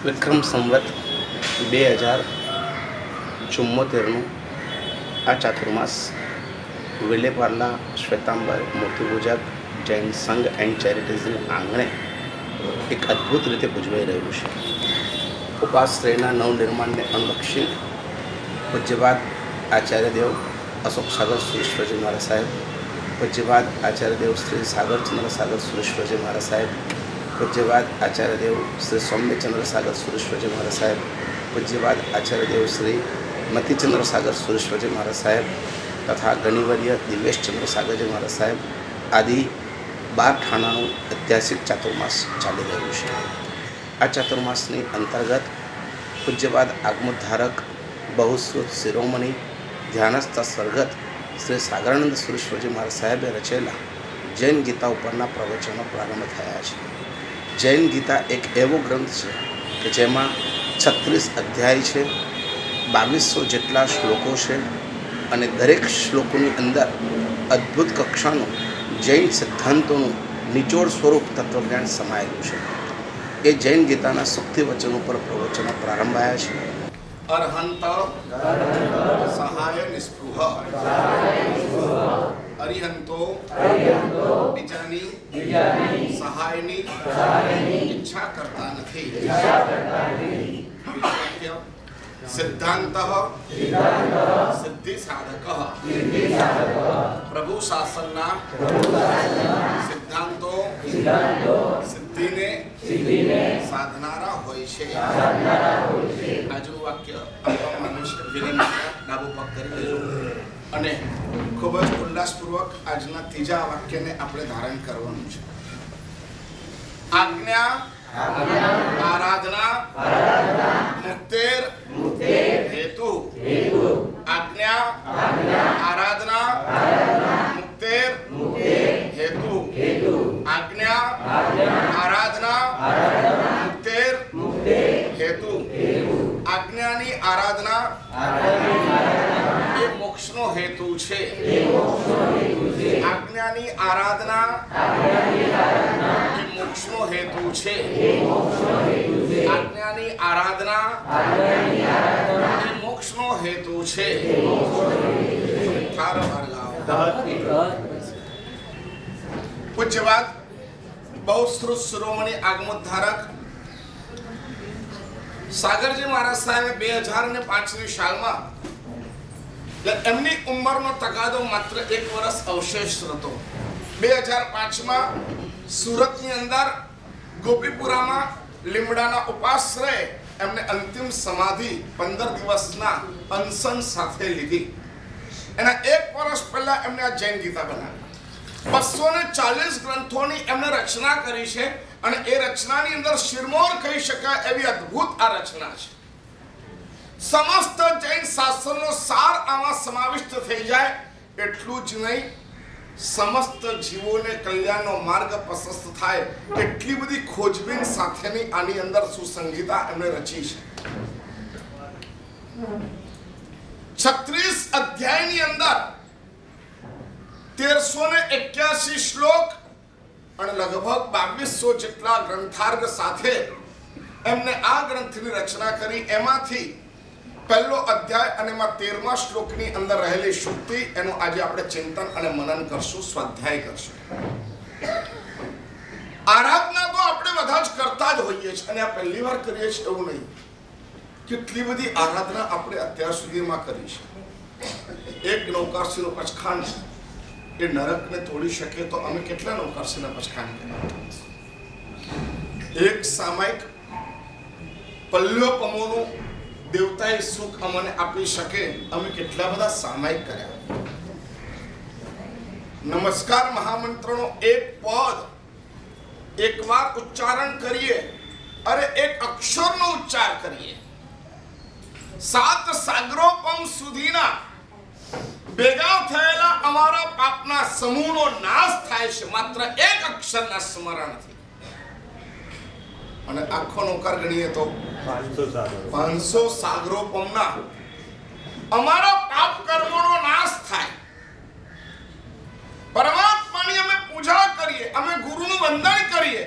વિક્રમ સંવત 2074નું આ ચાતુર્માસ વિલેપાર્લા શ્વેતાંબર મૂર્તિપૂજક જૈન સંઘ એન્ડ ચેરિટીઝના આંગણે એક અદ્ભુત રીતે ઉજવાઈ રહ્યું છે. ઉપાશ્રયના નવનિર્માણને અનુલક્ષી પૂજ્યપાદ આચાર્યદેવ અશોક સાગર સુરેશ્વરજી મહારાજ સાહેબ, પૂજ્યપાદ આચાર્યદેવ શ્રી સાગરચંદ્ર સાગર સુરેશ્વરજી મહારાજ સાહેબ, પૂજ્યપાદ આચાર્યદેવ શ્રી સૌમ્યચંદ્ર સાગર સુરેશ્વરજી મહારાજ સાહેબ, પૂજ્યપાદ આચાર્યદેવ શ્રી મતિચંદ્ર સાગર સુરેશ્વરજી મહારાજ સાહેબ તથા ગણિવર્ય દિવ્યેશચંદ્ર સાગરજી મહારાજ સાહેબ આદિ 12 ઠાણાનું ઐતિહાસિક ચાતુર્માસ ચાલી રહ્યું છે. આ ચાતુર્માસની અંતર્ગત પૂજ્યપાદ આગમોદ્ધારક બહુશ્રુત શિરોમણી ધ્યાનસ્થ સ્વર્ગત શ્રી સાગરાનંદ સુરેશ્વરજી મહારાજ સાહેબે રચેલા જૈન ગીતા ઉપરના પ્રવચનો પ્રારંભ થયા છે. જૈન ગીતા એક એવો ગ્રંથ છે કે જેમાં 36 અધ્યાય છે, 2200 જેટલા શ્લોકો છે અને દરેક શ્લોકોની અંદર અદ્ભુત કક્ષાનું જૈન સિદ્ધાંતોનું નિચોડ સ્વરૂપ તત્વજ્ઞાન સમાયેલું છે. એ જૈન ગીતાના સુક્તિ વચનો પર પ્રવચનો પ્રારંભાયા છે. અરહંત સહાય નિસ્પૃહ અરિહંતો બીજાની સહાયની ઈચ્છા કરતા નથી. સિદ્ધાંત સિદ્ધિ સાધક પ્રભુ શાસનના સિદ્ધાંતો સિદ્ધિને સાધનારા હોય છે. આજનું વાક્ય આપવા માંગે છે. ડાબો પગ કરી લેજો અને ખૂબ જ ઉલ્લાસપૂર્વક આજના ત્રીજા વાક્યને આપણે ધારણ કરવાનું છે. આજ્ઞા આરાધના મુક્તેર હેતુ. આજ્ઞા આરાધના મુક્તેર હેતુ. આજ્ઞા આરાધના મુક્તેર હેતુ. આજ્ઞાની આરાધના એ મોક્ષનો હેતુ છે. આજ્ઞાની આરાધના એ મોક્ષનો હેતુ છે. આજ્ઞાની આરાધના એ મોક્ષનો હેતુ છે. પૂજ્યપાદ બહુશ્રુત શિરોમણી આગમોદ્ધારક સાગરજી મહારાજ સાહેબે 2005ની સાલમાં એમની ઉંમરનો તગાદો માત્ર 1 વર્ષ અવશેષ હતો. 2005માં સુરતની અંદર ગોપીપુરામાં લીમડાના ઉપાશ્રય એમને અંતિમ સમાધિ 15 દિવસના અનશન સાથે લીધી. એના 1 વર્ષ પહેલા એમને આ જૈન ગીતા બનાવી. 240 ગ્રંથોની એમને રચના કરી છે અને એ રચનાની અંદર શિરમોર કહી શકાય એવી અદ્ભુત આ રચના છે. સમસ્ત જૈન શાસ્ત્રનો સાર આમાં સમાવિષ્ટ થઈ જાય એટલું જ નહીં, સમસ્ત જીવોને કલ્યાણનો માર્ગ પ્રશસ્ત થાય એટલી બધી ખોજબીન સાથેની આની અંદર સુસંગીતા એમણે રચી છે. 36 અધ્યાયની અંદર 1381 શ્લોક અને લગભગ 2200 જેટલા ગ્રંથાર્ગ સાથે એમને આ ગ્રંથની રચના કરી. એમાંથી પહેલો અધ્યાય અને એમાં 13મા શ્લોકની અંદર રહેલી શુક્તિ એનું આજે આપણે ચિંતન અને મનન કરશું, સ્વાધ્યાય કરશું. આરાધના તો આપણે બધા જ કરતા જ હોઈએ છીએ અને આ પહેલી વાર કરીએ છીએ એવું નહીં. કેટલી બધી આરાધના આપણે અત્યાર સુધીમાં કરી છે. એક નૌકારસીનો પચખાન એ નરકને તોડી શકે તો અમે કેટલા નૌકારસીના પચખાન કર્યા. એક સામાયિક પલ્યોપમોનું દેવતાએ સુખ અમને આપી શકે અમે કેટલા બધા સામાયિક કર્યા. નમસ્કાર મહામંત્રનો એક પદ એકવાર ઉચ્ચારણ કરીએ, અરે એક અક્ષરનો ઉચ્ચાર કરીએ, 7 સાગરોપમ સુધીના ભેગા થયેલા અમારા પાપના સમૂહનો નાશ થાય છે માત્ર એક અક્ષરના સ્મરણથી. અને આખો નોકર ગણીએ તો 500 સાગરોપમના અમારા પાપ કર્મોનો નાશ થાય. પરમાત્માની અમે પૂજા કરીએ, અમે ગુરુનું વંદન કરીએ,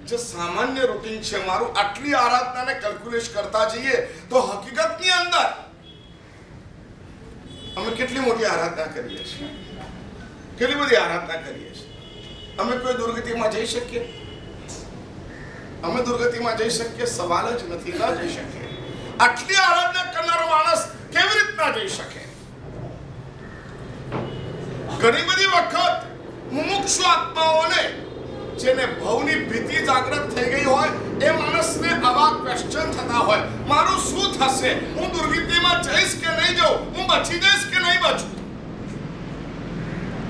જે સામાન્ય રૂટીન છે મારું, આટલી આરાધનાને કેલ્ક્યુલેટ કરતા જઈએ તો હકીકતની અંદર અમે કેટલી મોટી આરાધના કરીએ છીએ, કેટલી બધી આરાધના કરીએ છીએ. અમે કોઈ દુર્ગતિમાં જઈ શકીએ? અમે દુર્ગતિમાં જઈ શકીએ? સવાલ જ નથી, ન જઈ શકીએ. આટલી આરાધના કરનારો માણસ કેવી રીતના જઈ શકે? ઘણી બધી વખત મુમુક્ષુ આત્માઓને જેને ભવની ભીતિ જાગૃત થઈ ગઈ હોય એ માણસને આવા ક્વેશ્ચન થતા હોય, મારું શું થશે? હું દુર્ગતિમાં જઈશ કે નહીં જાઉં? હું બચી જઈશ કે નહીં બચું?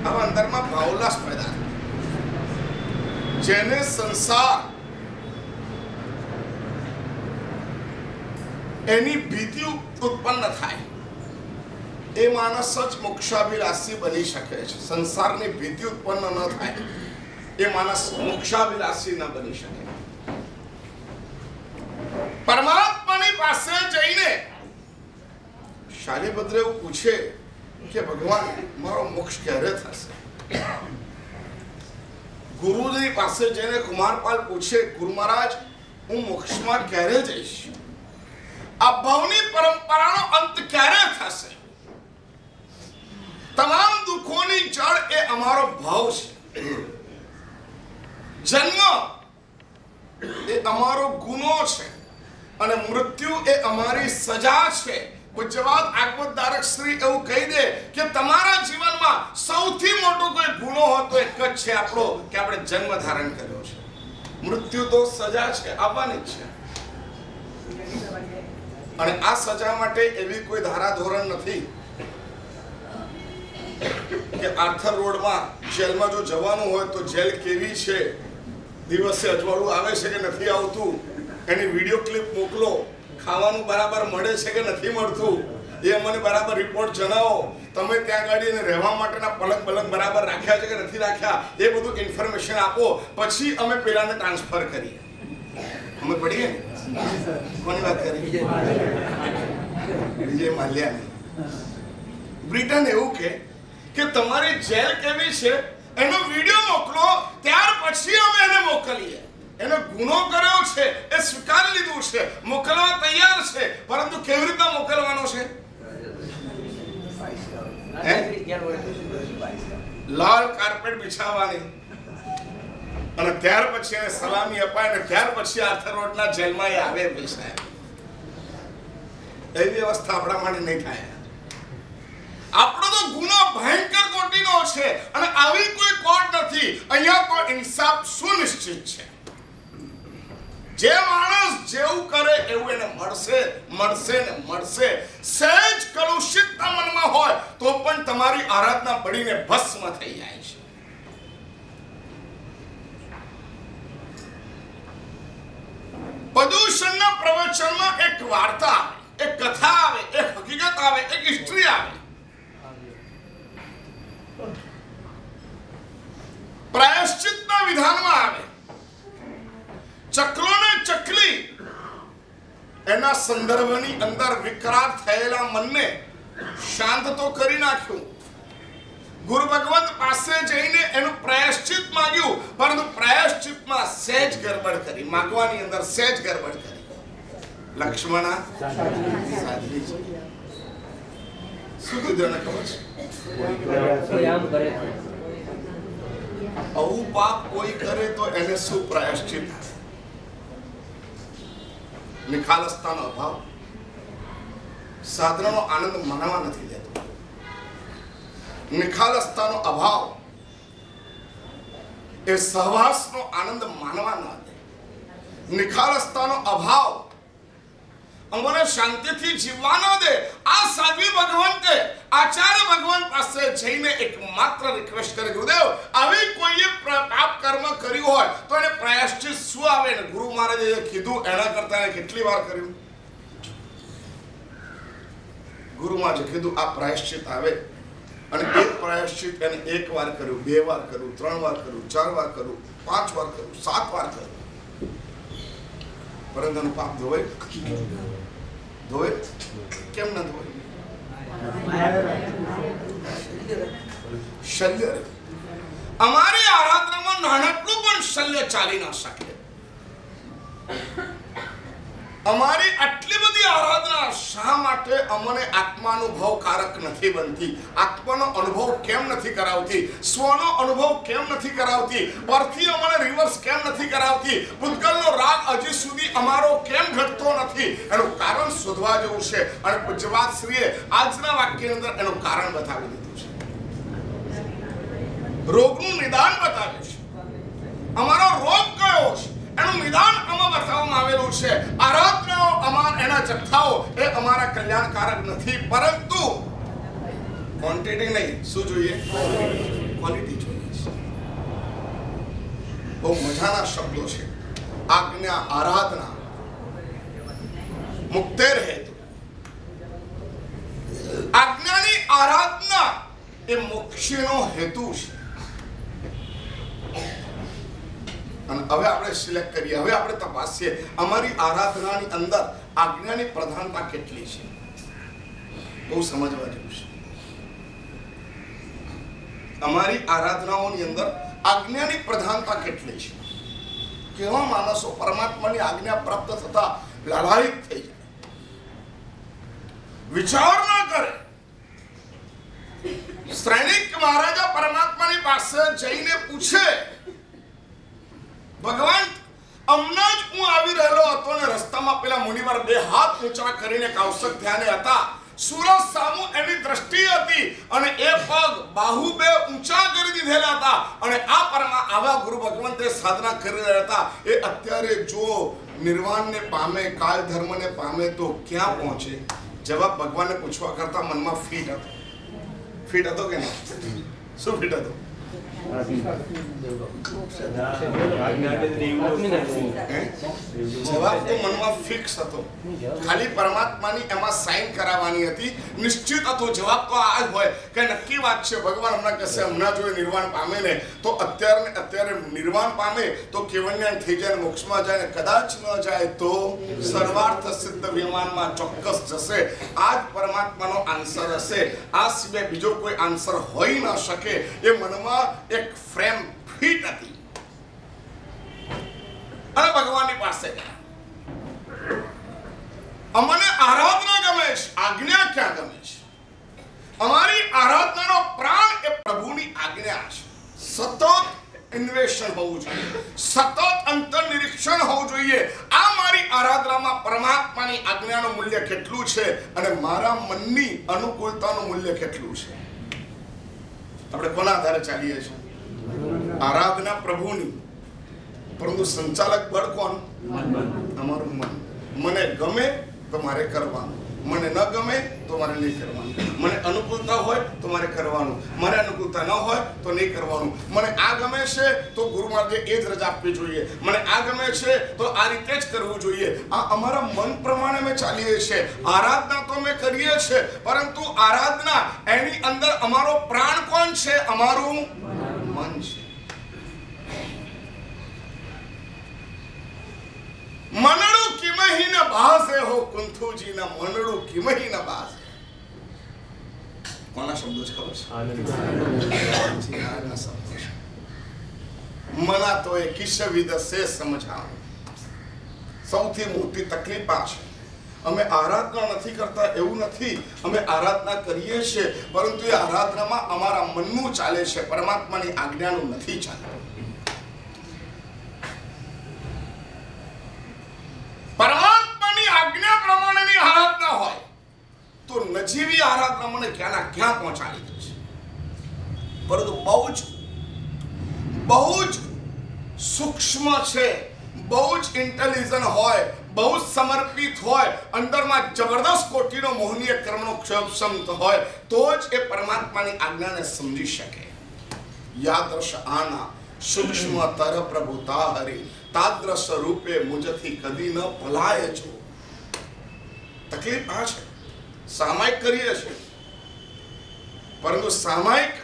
આવા અંદરમાં ભાવલાસ પેદા થાય. જેને સંસાર એની ભીતિ ઉત્પન્ન થાય એ માણસ જ મોક્ષાભિલાષી બની શકે છે. સંસારની ભીતિ ઉત્પન્ન ન થાય એ માણસ મોક્ષાભિલાષી ન બની શકે. પરમાત્માની પાસે જઈને શાલિભદ્ર એવું પૂછે કે ભગવાન મારો મોક્ષ ક્યારે થશે? ગુરુજી પાસે જઈને કુમારપાલ પૂછે, ગુરુ મહારાજ હું મોક્ષમાં ક્યારે જઈશ? આ ભવની પરંપરાનો અંત ક્યારે થશે? તમામ દુઃખોની જડ એ અમારો ભાવ છે. જન્મ એ અમારો ગુનો છે અને મૃત્યુ એ અમારી સજા છે. પૂજ્યવાદ આગવતધારક શ્રી એવું કહી દે કે તમારા જીવનમાં સૌથી મોટો કોઈ ગુનો હોય તો એક જ છે આપણો, કે આપણે જન્મ ધારણ કર્યો છે. મૃત્યુ તો સજા છે, આવવાની જ છે. અને આ સજા માટે એવી કોઈ ધારા ધોરણ નથી કે આર્થર રોડમાં જેલમાં જો જવાનું હોય તો જેલ કેવી છે, દિવસે અજવાળું આવે છે કે નથી આવતું, એની વિડીયો ક્લિપ મોકલો, ખાવાનું બરાબર મળે છે કે નથી મળતું એ અમને બરાબર રિપોર્ટ જણાવો, તમે ત્યાં ગાડીને રહેવા માટેના પલંગ પલંગ બરાબર રાખ્યા છે કે નથી રાખ્યા એ બધું ઇન્ફોર્મેશન આપો, પછી અમે પેલાને ટ્રાન્સફર કરીએ. અમે પડીએ ને કોની વાત કરી? વિજય માલ્યાની. બ્રિટન એવું કે તમારી જેલ કેવી છે એનો વિડીયો મોકલો, ત્યાર પછી અમે એને મોકલીએ. એનો ગુનો કર્યો છે એ સ્વીકારી લીધું છે, મોકલવા તૈયાર છે, પરંતુ કેવી રીતે મોકલવાનો છે? લાલ કાર્પેટ બિછાવવાની અને ત્યાર પછી એને સલામી અપાય અને ત્યાર પછી આર્થર રોડના જેલમાં એ આવે. પૈસા એવી વ્યવસ્થા આપણા માટે નહીં થાય. આપણો તો ગુનો ભયંકર કોટીનો છે અને આવી કોઈ કોર્ટ નથી. અહીંયા તો ઇન્સાફ સુનિશ્ચિત છે. જે માણસ જેવું કરે એવું એને મળશે, મળશે ને મળશે. સહેજ કલુષિતતા મનમાં હોય તો પણ તમારી આરાધના બળીને ભસ્મ થઈ જાય છે. પદુષણના પ્રવચનમાં એક વાર્તા આવે, એક કથા આવે, એક હકીકત આવે, એક હિસ્ટ્રી આવે. પ્રાયશ્ચિતના વિધાનમાં આવે. ચક્રોને ચકલી એના સંદર્ભની અંદર વિકરાળ થયેલા મનને શાંત તો કરી નાખ્યું. ગુરુ ભગવંત પાસે જઈને એનું પ્રાયશ્ચિત માંગ્યું, પરંતુ પ્રાયશ્ચિતમાં સહેજ ગરબડ કરી, માંગવાની અંદર સહેજ ગરબડ કરી. લક્ષ્મણા સાધવી છે. શું કીધું એને ખબર છે? આવું પાપ કોઈ કરે તો એને શું પ્રાયશ્ચિત? નિખાલસતાનો અભાવ, સાધનાનો આનંદ માણવા નથી દેતો. નિખાલસતાનો અભાવ એ સહવાસનો આનંદ માણવા ન દે. નિખાલસતાનો અભાવ અમને શાંતિથી જીવવા ન દે. આ સાધ્વી ભગવંતે આચાર્ય ભગવાન પાસે જઈને એક માત્ર રિક્વેસ્ટ કરી, ગુરુદેવ આવી કોઈએ પાપ કર્મ કર્યું હોય તો એને પ્રાયશ્ચિત શું આવે? ને ગુરુ મહારાજે કીધું એના કરતા એને કેટલી વાર કર્યું? ગુરુ મહારાજે કીધું આ પ્રાયશ્ચિત આવે અને એક પ્રાયશ્ચિત એને એક વાર કર્યું, બે વાર કર્યું, ત્રણ વાર કર્યું, ચાર વાર કર્યું, 5 વાર કર્યું, 7 વાર કર્યું, પરંતુ એનું પાપ ધોવાય? ધોવાય? કેમ ન ધોવાય? શલ્ય. અમારી આરાધનામાં નાનકડું પણ શલ્ય ચાલી ન શકે. અમારી આટલી બધી આરાધના શા માટે અમને આત્માનુભવકારક નથી બનતી? આત્માનો અનુભવ કેમ નથી કરાવતી? સ્વનો અનુભવ કેમ નથી કરાવતી? પરથી અમને રિવર્સ કેમ નથી કરાવતી? ભૂતકાળનો રાગ હજી સુધી અમારો કેમ ઘટતો નથી? એનું કારણ શોધવા જેવું છે અને પૂજ્યવાદશ્રીએ આજના વાક્યની અંદર એનું કારણ બતાવી દીધું છે. રોગનું નિદાન બતાવ્યું છે. અમારો રોગ કયો છે એનું નિદાન આમાં બતાવવામાં આવેલું છે. આરાધનાઓ એના જથ્થાઓ એ અમારા કલ્યાણકારક નથી, પરંતુ ક્વોન્ટિટી નહીં, શું જોઈએ? ક્વોલિટી જોઈએ છે. બહુ મજાના શબ્દો છે. આજ્ઞા, આરાધના, મુક્તેર હેતુ. આજ્ઞાની આરાધના એ મોક્ષનો હેતુ છે. અને હવે આપણે સિલેક્ટ કરીએ, હવે આપણે તપાસીએ અમારી આરાધનાની અંદર આજ્ઞાની પ્રધાનતા કેટલી છે. બહુ સમજવા જેવું છે. અમારી આરાધનાઓની અંદર આજ્ઞાની પ્રધાનતા કેટલી છે. કેવા માણસો પરમાત્માની આજ્ઞા પ્રાપ્ત થતા લાલાયિત થઈ જાય, વિચાર ના કરે. શ્રેણિક મહારાજા પરમાત્માની પાસે જઈને પૂછે, ભગવાન હમણાં જ હું આવી રહેલો હતો ને રસ્તામાં પેલા મુનિવર બે હાથ ઊંચા કરીને કૌશક ધ્યાને હતા. સૂરજ સામુ એની દ્રષ્ટિ હતી અને એ પગ બાહુ બે ઊંચા કરી દીધેલા હતા અને આવા ગુરુ ભગવંતે સાધના કરી રહ્યા હતા. એ અત્યારે જો નિર્વાણને પામે, કાળ ધર્મને પામે તો ક્યાં પહોંચે? જવાબ ભગવાનને પૂછવા કરતા મનમાં ફીટ હતો. ફીટ હતો કે નહીં? શું ફીટ હતો? જવાબ તો મનમાં ફિક્સ હતો. ખાલી પરમાત્માની એમાં સાઇન કરાવવાની હતી. નિશ્ચિત હતો જવાબ તો આ જ હોય કે નક્કી વાત છે. ભગવાન હમણાં કહેશે હમણાં જો નિર્વાણ પામે ને તો અત્યારે નિર્વાણ પામે તો કેવલ્યાન થઈ જાય, મોક્ષમાં જાય, ને કદાચ ન જાય તો સર્વાર્થ સિદ્ધ વિમાનમાં ચોક્કસ જશે. આ જ પરમાત્માનો આન્સર હશે. આ સિવાય બીજો કોઈ આન્સર હોઈ ન શકે. એ મનમાં એક ફ્રેમ ફિટ હતી અને ભગવાનની પાસે અમને આરાધના ગમે છે, આજ્ઞા ક્યાં ગમે છે? અમારી આરાધનાનો પ્રાણ એ પ્રભુની આજ્ઞા છે. સતત ઇન્વેસ્ટ હોવું જોઈએ, સતત અંતર નિરીક્ષણ હોવું જોઈએ. આ મારી આરાધનામાં પરમાત્માની આજ્ઞાનું મૂલ્ય કેટલું છે અને મારા મનની અનુકૂળતાનું મૂલ્ય કેટલું છે? આપણે કોના આધારે ચાલીએ છીએ? આરાધના પ્રભુની, પરંતુ સંચાલક બળ કોણ? અમારું મન. મને ગમે તો મારે કરવાનું, મને ન ગમે તો મારે નહીં કરવાનું. મને અનુકૂળતા હોય તો મારે કરવાનું, મને અનુકૂળતા ન હોય તો નહીં કરવાનું. મને આ ગમે છે તો ગુરુ માર્ગે એ જ રજા આપવી જોઈએ, મને આ ગમે છે તો આ રીતે જ કરવું જોઈએ. આ અમારા મન પ્રમાણે અમે ચાલીએ છીએ. આરાધના તો અમે કરીએ છીએ, પરંતુ આરાધના એની અંદર અમારો પ્રાણ કોણ છે? અમારું મન છે. મનડું કિમહી ન બાસે હો કુંથુજી ના મનડું કિમહી ન બાસે. કોના શબ્દો છે ખબર છે? મના તો એ કિશવિદ સે સમજાવ. સૌથી મોટી તકલીફ આ છે. અમે આરાધના નથી કરતા એવું નથી, અમે આરાધના કરીએ છીએ, પરંતુ એ આરાધનામાં અમારા મનનું ચાલે છે, પરમાત્માની આજ્ઞાનું નથી ચાલતું. પરમાત્માની આજ્ઞા પ્રમાણેની આરાધના હોય તો નજીવી આરાધના મને ક્યાંના ક્યાં પહોંચાડી દે છે. પરંતુ બહુ જ સૂક્ષ્મ છે, બહુ જ ઇન્ટેલિજન્ટ હોય, બહુ જ સમર્પિત હોય, અંદરમાં જબરદસ્ત કોટીનો મોહનીય કર્મનો ક્ષમત હોય તો જ એ પરમાત્માની આજ્ઞાને સમજી શકે. યાદૃશ આના સૂક્ષ્મતર પ્રભુતા હરિ તાદ્રશ રૂપે મુજથી કદી ન પલાય છો. તકલીફ આ છે. સામાયિક કરીએ છીએ, પરંતુ સામાયિક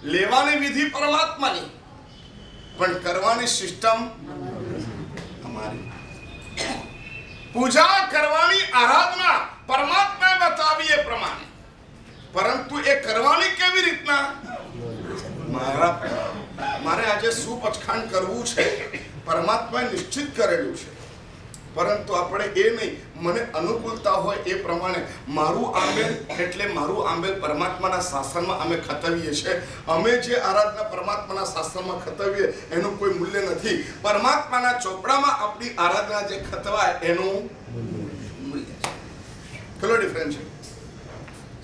લેવાની વિધિ પરમાત્માની, પણ કરવાની સિસ્ટમ અમારી. પૂજા કરવાની આરાધના પરમાત્માએ બતાવી એ પ્રમાણે, પરંતુ એ કરવાની કેવી રીતના? મારે આજે શું પચખાણ કરવું છે પરમાત્માએ નિશ્ચિત કરેલું છે. પરંતુ આપણે એ નહીં, મને અનુકૂળતા હોય એ પ્રમાણે મારું આંબેલ એટલે મારું આંબેલ પરમાત્માના શાસનમાં અમે ખતવીએ છીએ. અમે જે આરાધના પરમાત્માના શાસનમાં ખતવીએ એનું કોઈ મૂલ્ય નથી. પરમાત્માના ચોપડામાં આપણી આરાધના જે ખતવાય એનું મૂલ્ય છે. કેટલો ડિફરન્સ છે.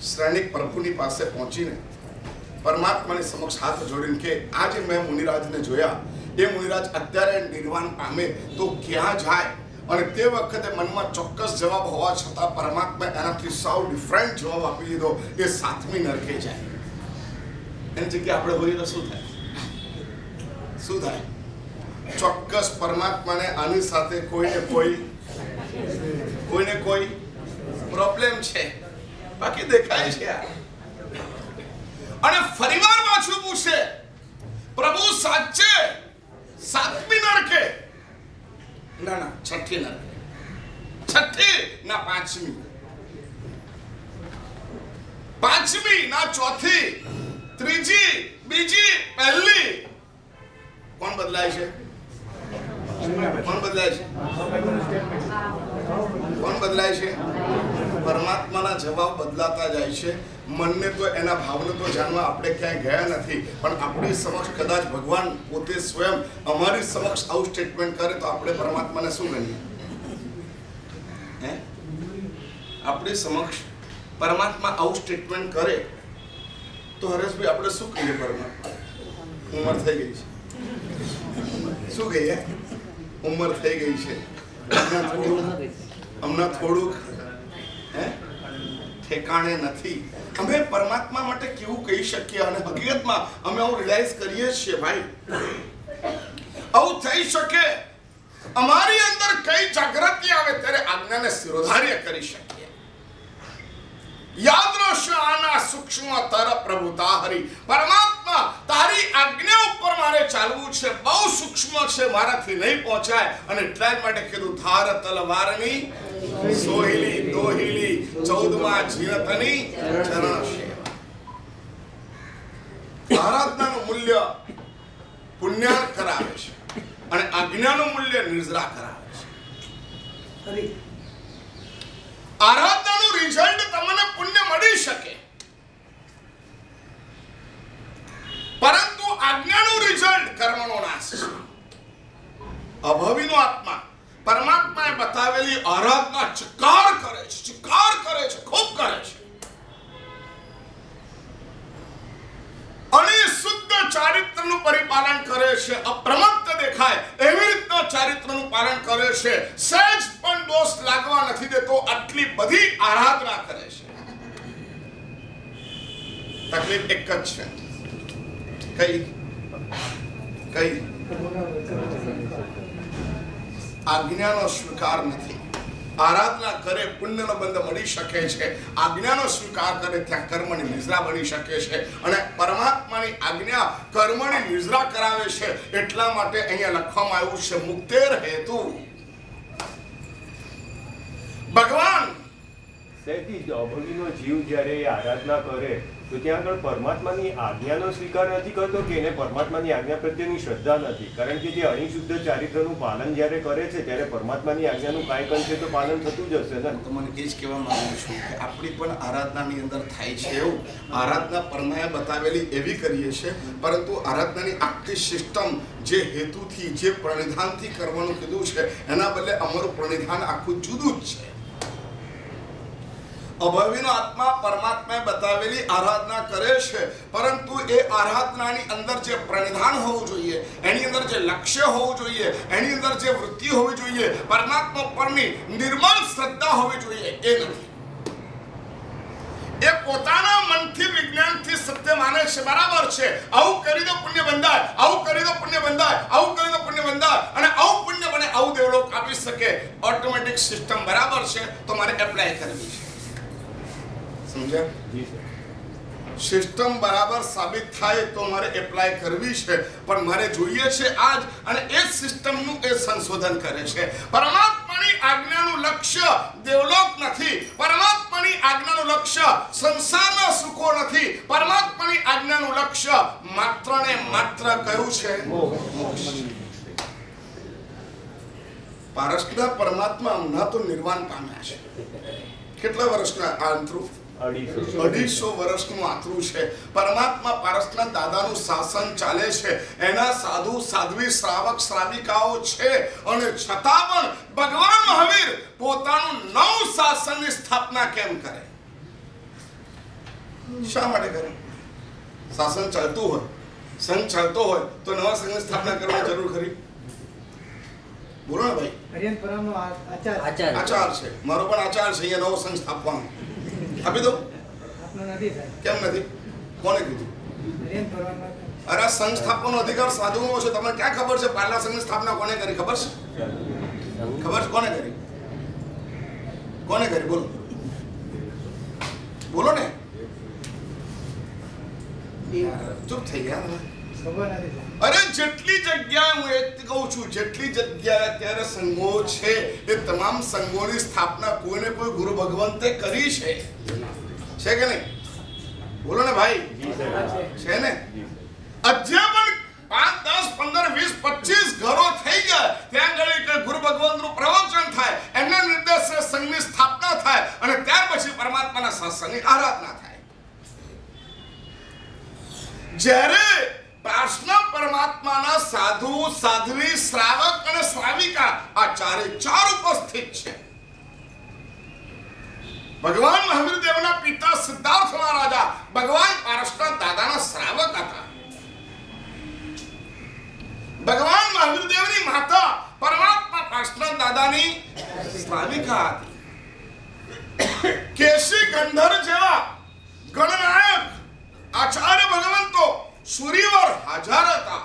શ્રેણિક પ્રભુની પાસે પહોંચીને પરમાત્માની સમક્ષ હાથ જોડીને કે આજે મેં મુનિરાજને જોયા, એ મુનિરાજ અત્યારે નિર્વાણ પામે તો ક્યાં જાય, અને તે વખતે મનમાં ચોક્કસ જવાબ હોવા છતાં પરમાત્મા એનાથી સાવ ડિફરન્ટ જવાબ આપી દીધો, એ 7મી નરકે જાય. એની જગ્યાએ આપણે હોઈએ તો શું થાય? શું થાય? ચોક્કસ પરમાત્માને આની સાથે કોઈને કોઈ પ્રોબ્લેમ છે, બાકી દેખાય છે. અને ફરીવાર પાછું પૂછે, પ્રભુ સાચે 7મી નરકે? ના, 6ઠી નરકે. 6ઠી ના 5મી, 5મી ના 4થી, 3જી, 2જી, 1લી. કોણ બદલાય છે? કોણ બદલાય છે? કોણ બદલાય છે? પરમાત્માના જવાબ બદલાતા જાય છે. મનને તો એના ભાવને તો જાણવા આપણે ક્યાંય ગયા નથી, પણ આપણી સમક્ષ કદાચ ભગવાન પોતે સ્વયં અમારી સમક્ષ આવું સ્ટેટમેન્ટ કરે તો આપણે પરમાત્માને શું ગણીએ? આપણી સમક્ષ પરમાત્મા આવું સ્ટેટમેન્ટ કરે તો હરેશભાઈ આપણે શું કહીએ? પરમાત્મા ઉંમર થઈ ગઈ છે. શું કહીએ? ઉંમર થઈ ગઈ છે, હમણાં થોડુંક ઠેકાણે નથી. અમે પરમાત્મા માટે કેવું કહી શકીએ? અને હકીકતમાં અમે આવું રિયલાઇઝ કરીએ છીએ ભાઈ, આવું થઈ શકે. અમારી અંદર કઈ જાગૃતિ આવે ત્યારે આજ્ઞાને શિરોધાર્ય કરી શકીએ. યાદ રહેશે આના સૂક્ષ્મતર પ્રભુતા હરી. પરમાત્મા તારી આજ્ઞા ઉપર મારે ચાલવું છે, બહુ સૂક્ષ્મ છે, મારાથી નહીં પહોંચાય. અને એટલા જ માટે કીધું ધાર તલવારની સોહિલી દોહિલી 14મા જીનતની ચરણ સેવા. આરાધનાનું મૂલ્ય પુણ્ય કરાવે છે અને આજ્ઞાનું મૂલ્ય નિર્જરા કરાવે છે. આરાધનાનું રિઝલ્ટ તમને પુણ્ય મળી શકે, પરંતુ આજ્ઞાનું રિઝલ્ટ કર્મનો નાશ છે. અભાવીનો આત્મા પરમાત્માએ બતાવેલી આરાધના ચકાર કરે છે, ખૂબ કરે છે. અને શુદ્ધ ચારિત્રનું પરિપાલન કરે છે, અપ્રમત્ત દેખાય એવી રીતના ચારિત્રનું પાલન કરે છે, સહેજ પણ દોષ લાગવા નથી દેતો. આટલી બધી આરાધના કરે છે. તકલીફ એક જ છે. કઈ આજ્ઞાનો સ્વીકાર નથી. આરાધના કરે પુણ્યનો બંધ મળી શકે છે, આજ્ઞાનો સ્વીકાર કરે ત્યાં કર્મની નિદ્રા બની શકે છે. અને પરમાત્માની આજ્ઞા કર્મની નિદ્રા કરાવે છે. એટલા માટે અહીંયા લખવામાં આવ્યું છે મુક્તેર હેતુ. ભગવાન અભગીનો જીવ જ્યારે આરાધના કરે તો ત્યાં આગળ પરમાત્માની આજ્ઞાનો સ્વીકાર નથી કરતો કે એને પરમાત્માની આજ્ઞા પ્રત્યેની શ્રદ્ધા નથી. કારણ કે જે અણિશુદ્ધ ચારિત્રનું પાલન જ્યારે કરે છે ત્યારે પરમાત્માની આજ્ઞાનું કાંઈક અંશે તો પાલન થતું જ હશે ને. તો મને એ જ કહેવા માંગુ છું કે આપણી પણ આરાધનાની અંદર થાય છે એવું. આરાધના પરમાએ બતાવેલી એવી કરીએ છીએ, પરંતુ આરાધનાની આખી સિસ્ટમ જે હેતુથી, જે પ્રણિધાનથી કરવાનું કીધું છે એના બદલે અમારું પ્રણિધાન આખું જુદું જ છે. અભાવીનો આત્મા પરમાત્માએ બતાવેલી આરાધના કરે છે, પરંતુ એ આરાધનાની અંદર જે પ્રણિધાન હોવું જોઈએ, એની અંદર જે લક્ષ્ય હોવું જોઈએ, એની અંદર જે વૃત્તિ હોવી જોઈએ, પરમાત્મા પરની નિર્મળ શ્રદ્ધા હોવી જોઈએ, એ નથી. એ પોતાના મનથી વિજ્ઞાનથી સત્ય માને છે, બરાબર છે, આવું કરી દો પુણ્ય બંધાય, આવું કરી દો પુણ્ય બંધાય, આવું કરી દો પુણ્ય બંધાય, અને આવું પુણ્ય બને, આવું દેવલોક આપી શકે. ઓટોમેટિક સિસ્ટમ બરાબર છે, તો મારે એપ્લાય કરવી છે. સિસ્ટમ બરાબર સાબિત થાય તો મારે એપ્લાય કરવી છે, પણ મારે જોઈએ છે આજ. અને એ સિસ્ટમનું એ સંશોધન કરે છે. પરમાત્માની આજ્ઞાનું લક્ષ્ય દેવલોક નથી, પરમાત્માની આજ્ઞાનું લક્ષ્ય સંસારના સુખો નથી, પરમાત્માની આજ્ઞાનું લક્ષ્ય માત્ર ને માત્ર કયું છે? મોક્ષ. પારસના પરમાત્મા હમણાં તો નિર્વાણ પામ્યા છે. કેટલા વર્ષના આંતરું? 250 વર્ષનું આંતરું છે. પરમાત્મા પારસના દાદાનું શાસન ચાલે છે. એના સાધુ સાધ્વી શ્રાવક શ્રાવિકાઓ છે અને છતાં પણ ભગવાન મહાવીર પોતાનું નવ શાસનની સ્થાપના કેમ કરે? શા માટે કરે? શાસન ચાલતું હોય, સંઘ ચાલતો હોય તો નવા સંઘની સ્થાપના કરવાની જરૂર ખરી? બોલો ને ભાઈ. આચાર છે, મારો પણ આચાર છે અહીંયા નવો સંઘ સ્થાપવાનો. આપી દો. કેમ નથી? કોને કીધું? અરે સંઘ સ્થાપવાનો અધિકાર સાધુઓનો છે. તમને ક્યાં ખબર છે પારલા સંઘની સ્થાપના કોને કરી? ખબર છે? ખબર છે કોને કરી? કોને કરી? બોલો બોલો ને. ચૂપ થઈ ગયા. અરે જેટલી જગ્યાએ હું એ કહું છું, જેટલી જગ્યાએ અત્યારે સંઘો છે એ તમામ સંઘોની સ્થાપના કોઈને કોઈ ગુરુ ભગવંતે કરી છે કે નહીં? બોલો ને ભાઈ. છે ને? અધ્યા પણ 5, 10, 15, 20, 25 ઘરો થઈ ગયા ત્યાં આગળ ગુરુ ભગવંતનું પ્રવચન થાય, એમના નિર્દેશે સંઘની સ્થાપના થાય અને ત્યાર પછી પરમાત્માના શાસનની આરાધના થાય. જ્યારે પાર્ષના પરમાત્માના સાધુ સાધ્વી શ્રાવક અને શ્રાવિકા આ ચાર ઉપસ્થિત છે. ભગવાન મહાવીર દેવના પિતા સિદ્ધાર્થ મહારાજા ભગવાન પારસના દાદાના શ્રાવક હતા. ભગવાન મહાવીર દેવની માતા પરમાત્મા પારસના દાદાની શ્રાવિકા હતી. કેશી ગંધર જેવા ગણનાયક આચાર્ય ભગવંતો સૂર્યવર હાજર હતા.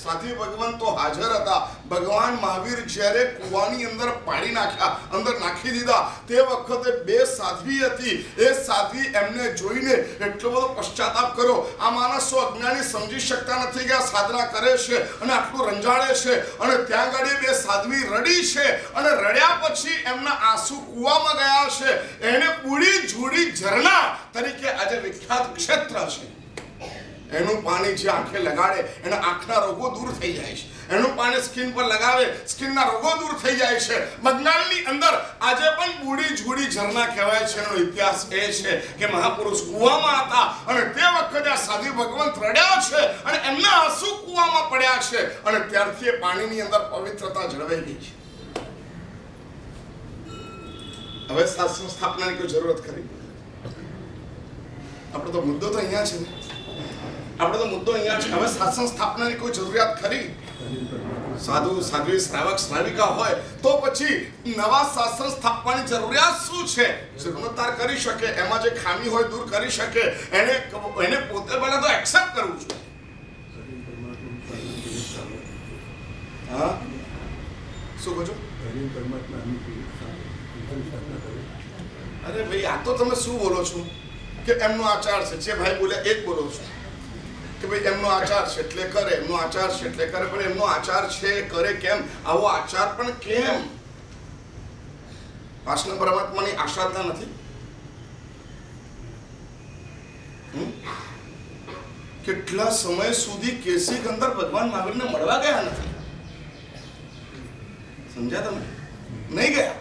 સાથી ભગવંતો હાજર હતા. ભગવાન મહાવીર જ્યારે કુવાની અંદર પાણી નાખ્યા, અંદર નાખી દીધા, તે વખતે 2 સાધ્વી હતી. એ સાધ્વી એમને જોઈને એટલો બધો પશ્ચાતાપ કર્યો. આ માણસો અજ્ઞાની સમજી શકતા નથી કે આ સાધના કરે છે અને આટલું રંજાડે છે. અને ત્યાં ગાડી 2 સાધ્વી રડી છે અને રડ્યા પછી એમના આંસુ કુવામાં ગયા છે. એને પૂરી જુડી ઝરણા તરીકે આજે વિખ્યાત ક્ષેત્ર છે. એનું પાણી જે આંખે લગાડે એના આંખના રોગો દૂર થઈ જાય છે. એનું પાણી સ્કિન પર લગાવે, સ્કિનના રોગો દૂર થઈ જાય છે. બંગાળની અંદર આજે પણ બુડી જુડી ઝરણા કહેવાય છે. એનો ઇતિહાસ એ છે કે મહાપુરુષ કુવામાં હતા અને તે વખતે આ સાધુ ભગવંત રડ્યા છે અને એમના આંસુ કુવામાં પડ્યા છે અને ત્યારથી એ પાણીની અંદર પવિત્રતા જળવાઈ ગઈ છે. હવે શાસન સ્થાપનાની કોઈ જરૂરત ખરી? આપણો તો મુદ્દો તો અહીંયા છે ને. આપણે તો મુદ્દો અહીંયા છે. હવે શાસન સ્થાપનાની કોઈ જરૂરિયાત ખરી? સાધુ સાધ્વી શ્રાવક શ્રાવિકા હોય તો પછી નવા શાસન સ્થાપવાની જરૂરિયાત શું છે? જીર્ણોદ્ધાર કરી શકે, એમાં જે ખામી હોય દૂર કરી શકે. એને પોતે પહેલા તો એક્સેપ્ટ કરવું જોઈએ. હા, શું કહો છો? અરે ભાઈ, આ તો તમે શું બોલો છો કે એમનો આચાર છે. જે ભાઈ બોલ્યા એ જ બોલો છો કે ભાઈ એમનો આચાર છે એટલે કરે, એમનો આચાર છે એટલે કરે. પણ એમનો આચાર છે કરે કેમ? આવો આચાર પણ કેમ? પાર્ષના પરમાત્માની આશાદા નથી? કેટલા સમય સુધી કેસી ગંધર ભગવાન મહાવીરને મળવા ગયા નથી. સમજ્યા તમે? નહીં ગયા.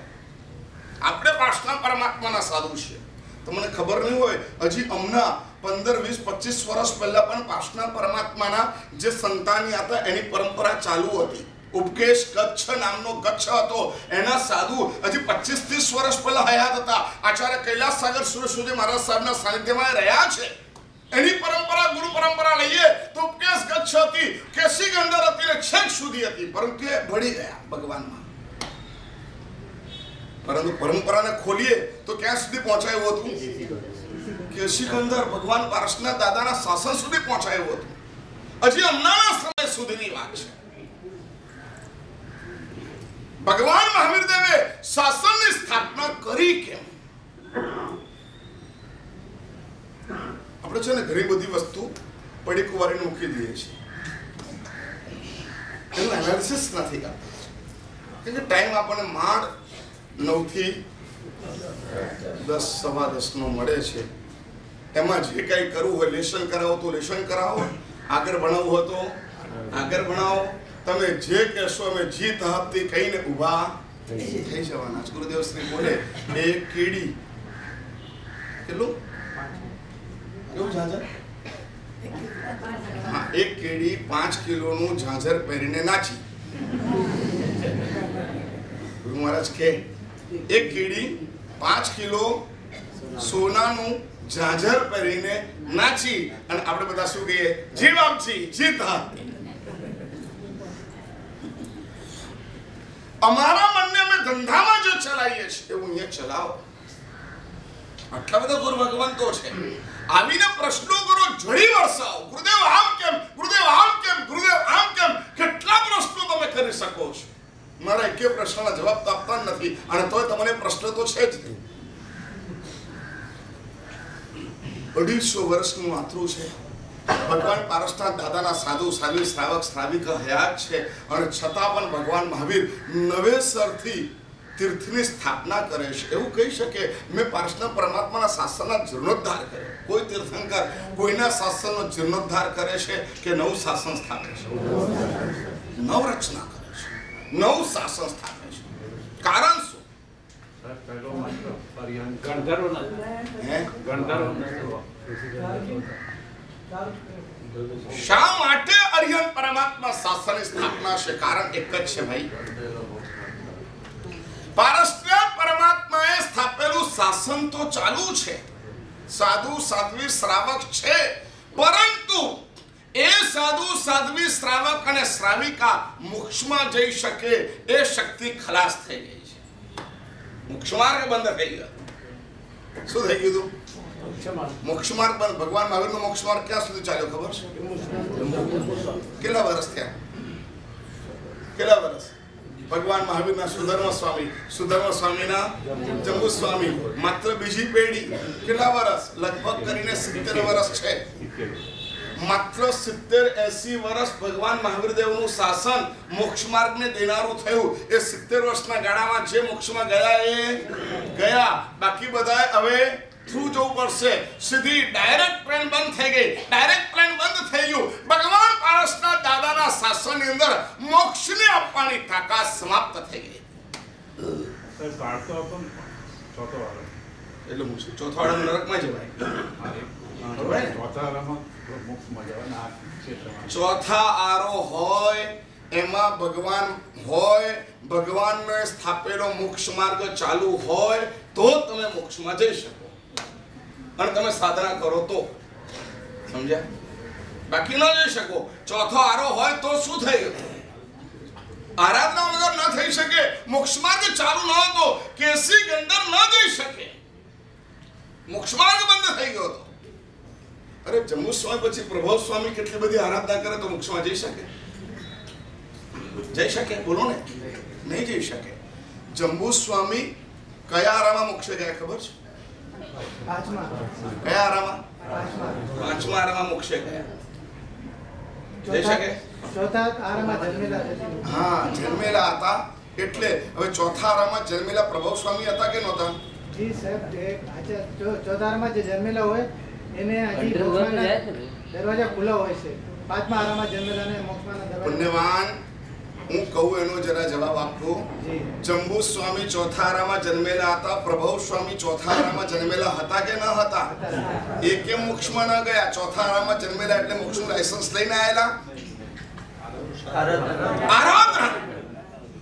આપણે પાર્ષના પરમાત્માના સાધુ છે. તમને ખબર નહીં હોય, હજી હમણાં 15, 20, 25 વર્ષ પહેલા પણ પાર્ષના પરમાત્માના જે સંતાની હતા એની પરંપરા ચાલુ હતી. ઉપકેશ ગચ્છ નામનો ગચ્છ હતો. એના સાધુ હજી 25-30 વર્ષ પહેલા હયાત હતા. આચાર્ય કૈલાસ સાગર સુરસુજી મહારાજ સાહેબના સાનિધ્યમાં રહ્યા છે. એની પરંપરા ગુરુ પરંપરા લઈએ તો ઉપકેશ ગચ્છ હતી, કેસી ગંધર હતી ને છેક સુધી હતી. પરંતુ એ ભળી ગયા ભગવાનમાં. પરંતુ પરંપરાને ખોલીએ તો ક્યાં સુધી પહોંચાયું હતું? કેસી ગંધર ભગવાન પાર્ષના દાદાના શાસન સુધી પહોંચાયું હતું. હજી હમણાંના સમય સુધીની વાત છે. ભગવાન મહાવીર દેવે શાસનની સ્થાપના કરી કેમ? આપણે છે ને ઘણી બધી વસ્તુ પડી કુંવારીને મૂકી દઈએ છીએ. એનું એનાલિસિસ નથી કરતા. કેમ કે ટાઈમ આપણને માંડ 9 થી 10, સવા 10 નો મળે છે. એમાં જે કંઈ કરવું હોય, લેશન કરાવો તો લેશન કરાવો, આગળ ભણાવવું હોય તો આગળ ભણાવો, તમે જે કહેશો અમે જીત હપતી કહીને ઊભા થઈ જવાના. ગુરુદેવ શ્રી બોલે એક કીડી કેટલું કેવું ઝાંઝર? હા, એક કીડી 5 કિલોનું ઝાંઝર પહેરીને નાચી. ગુરુ મહારાજ કે એક કીડી 5 કિલો સોનાનું ઝાંઝર પહેરીને નાચી અને આપણે બધા શું કહીએ? જીવ આપજી જીત હાથ. અમારા મનને અમે ધંધામાં જો ચલાવીએ છીએ એવું અહીંયા ચલાવો. આટલા બધા ગુરુ ભગવંતો છે, આવીને પ્રશ્નો કરો, જડી વરસાવો. ગુરુદેવ આમ કેમ, ગુરુદેવ આમ કેમ, ગુરુદેવ આમ કેમ, કેટલા પ્રશ્નો તમે કરી શકો છો. મારા એકે પ્રશ્નના જવાબ તો આપતા નથી અને તોય તમને પ્રશ્ન તો છે જ નહીં. 250 વર્ષનું આથરું છે. ભગવાન પારસનાથ દાદાના સાધુ સાધ્વી શ્રાવક શ્રાવિકા હયાત છે અને છતાં પણ ભગવાન મહાવીર નવેસરથી તીર્થની સ્થાપના કરે છે. એવું કહી શકે મેં પારસનાથ પરમાત્માના શાસનના જીર્ણોદ્ધાર કર્યો. કોઈ તીર્થંકર કોઈના શાસનનો જીર્ણોદ્ધાર કરે છે કે નવું શાસન સ્થાપે છે? નવ રચના કરે છે, નવું શાસન સ્થાપે છે. કારણ શું? શા માટે અરિહંત પરમાત્મા શાસનની સ્થાપના છે? કારણ એક જ છે ભાઈ, પારસનાથ પરમાત્માએ સ્થાપેલું શાસન તો ચાલુ છે, સાધુ સાધ્વી શ્રાવક છે, પરંતુ એ સાધુ સાધ્વી શ્રાવક અને શ્રાવિકા મોક્ષમાં જઈ શકે એ શક્તિ ખલાસ થઈ ગઈ છે. મોક્ષમાર્ગ બંધ થઈ ગયો. શું થઈ ગયું? મોક્ષમાર્ગ બંધ. ભગવાન મહાવીરનો મોક્ષમાર્ગ ક્યાં સુધી ચાલ્યો ખબર છે? કેટલા વર્ષ થયા? કેટલા વર્ષ? ભગવાન મહાવીરના સુધર્મ સ્વામીના જંબુ સ્વામી માત્ર બીજી પેઢી. કેટલા વર્ષ? લગભગ કરીને 70 વર્ષ છે. માત્ર 70-80 વર્ષ ભગવાન મહાવીર દેવનું શાસન મોક્ષ માર્ગને દેનારું થયું. એ 70 વર્ષના ગાળામાં જે મોક્ષમાં ગયા એ ગયા, બાકી બધા હવે થ્રુ જવું પડશે. સીધી ડાયરેક્ટ ટ્રેન બંધ થઈ ગઈ. ડાયરેક્ટ ટ્રેન બંધ થઈ ગયું. ભગવાન પારસનાથ દાદાના શાસનની અંદર મોક્ષને આપવાની તાકાત સમાપ્ત થઈ ગઈ. એટલે મુશ્કેલ ચોથા વાળા નરકમાં જવાય. ચોથા આરો હોય એમાં ભગવાન હોય, ભગવાનને સ્થાપેલો મોક્ષ માર્ગ ચાલુ હોય તો તમે મોક્ષમાં જઈ શકો અને તમે સાધના કરો તો. સમજ્યા? બાકી ન જઈ શકો. ચોથો આરો હોય તો શું થઈ ગયું? આરાધના વગર ન થઈ શકે. મોક્ષ માર્ગ ચાલુ ન હતો, કેસી ગંદર ન જઈ શકે. મોક્ષ માર્ગ બંધ થઈ ગયો હતો. અરે જંબુ સ્વામી પછી પ્રભાવ સ્વામી કેટલી બધી આરાધના કરે તો મોક્ષમાં જઈ શકે? જઈ શકે? બોલો ને. નહીં જઈ શકે. જંબુ સ્વામી કયા આરામાં મોક્ષે ગયા ખબર છે? કયા આરામાં? પાંચમા આરામાં મોક્ષે ગયા. જઈ શકે? ચોથા આરામાં જન્મેલા. હા, જન્મેલા હતા. એટલે હવે ચોથા આરામાં જન્મેલા પ્રભાવ સ્વામી હતા કે નહોતા? જી સાહેબ, ચોથા આરામાં જે જન્મેલા હોય એને હજી દરવાજા ખુલ્લા હોય છે. પાંચમા આરામાં જન્મેલાને મોક્ષના દરવાજા. પુણ્યવાન, હું કહું એનો જરા જવાબ આપો. જંબુ સ્વામી ચોથા આરામાં જન્મેલા હતા. પ્રભાવ સ્વામી ચોથા આરામાં જન્મેલા હતા કે ન હતા? એ કેમ મોક્ષમાં ન ગયા? ચોથા આરામાં જન્મેલા એટલે મોક્ષનું લાયસન્સ લઈને આવેલા. આરાધના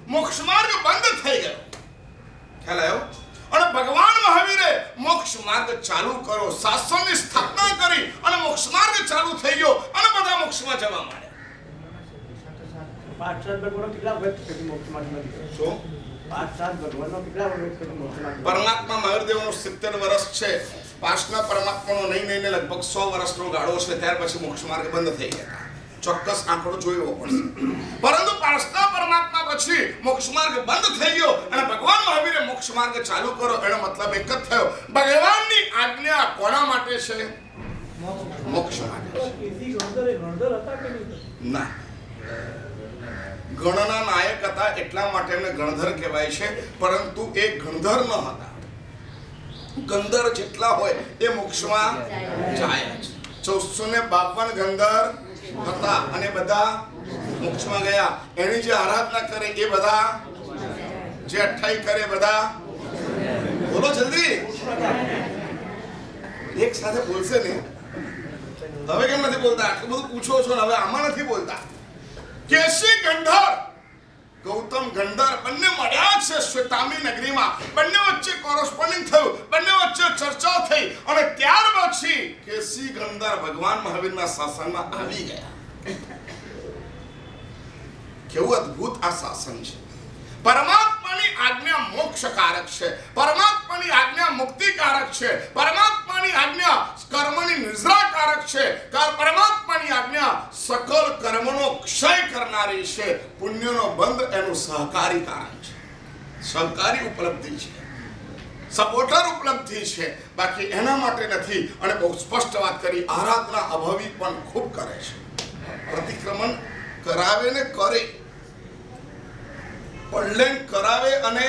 મોક્ષ માર્ગ બંધ થઈ ગયો. ખ્યાલ આવ્યો? અને ભગવાન મહાવીરે મોક્ષ માર્ગ ચાલુ કરો, શાસનની સ્થાપના કરી અને મોક્ષ માર્ગ ચાલુ થઈ ગયો અને બધા મોક્ષમાં જવા માંડ્યા. પરમાત્મા મહાવીર દેવનો 70 વર્ષ છે. પાછના પરમાત્માનો નહીં લગભગ 100 વર્ષનો ગાળો છે. ત્યાર પછી મોક્ષ માર્ગ બંધ થઈ ગયા. ચોક્કસ આંકડો જોયો પડશે. પરંતુ પારસના પરમાત્મા પછી મોક્ષ માર્ગ બંધ થઈ ગયો અને ભગવાન મહાવીરે મોક્ષ માર્ગ ચાલુ કરો. એનો મતલબ એક જ થયો, ભગવાનની આજ્ઞા કોના માટે છે? મોક્ષ માટે. ના, ગણના નાયક હતા એટલા માટે એમને ગણધર કહેવાય છે, પરંતુ એ ગણધર ન હતા. ગંધર જેટલા હોય એ મોક્ષમાં જાય છે. 452 ગંધર હતા અને બધા મોક્ષમાં ગયા. એની જે આરાધના કરે એ બધા, જે 28 કરે બધા, બોલો જલ્દી, એક સાથે બોલશે ને. હવે કેમ નથી બોલતા? આટલું બધું પૂછો છો ને હવે આમાં નથી બોલતા. કેસી ગંધર, ગૌતમ ગંધર બંને મળ્યા છે શ્વેતાંબરી નગરીમાં. બંને વચ્ચે કોરસ્પોન્ડિંગ થયું, બંને વચ્ચે ચર્ચા થઈ અને ત્યાર પછી કેસી ગંધર ભગવાન મહાવીરના શાસનમાં આવી ગયા. કેવું અદ્ભુત આ શાસન છે. પરમાત્માની આજ્ઞા મોક્ષકારક છે, પરમાત્માની આજ્ઞા મુક્તિકારક છે, પરમાત્માની આજ્ઞા કર્મની નિદ્રાકારક છે, પરમાત્માની આજ્ઞા સકલ કર્મનો ક્ષય કરનારી છે, પુણ્યનો બંધ એનું સહકારી કારણ છે, સહકારી ઉપલબ્ધિ છે, સપોર્ટર ઉપલબ્ધિ છે, બાકી એના માટે નથી. અને બહુ સ્પષ્ટ વાત કરી, આરાધના અભાવી પણ ખૂબ કરે છે. પ્રતિક્રમણ કરાવે ને કરે, પડલેન કરાવે અને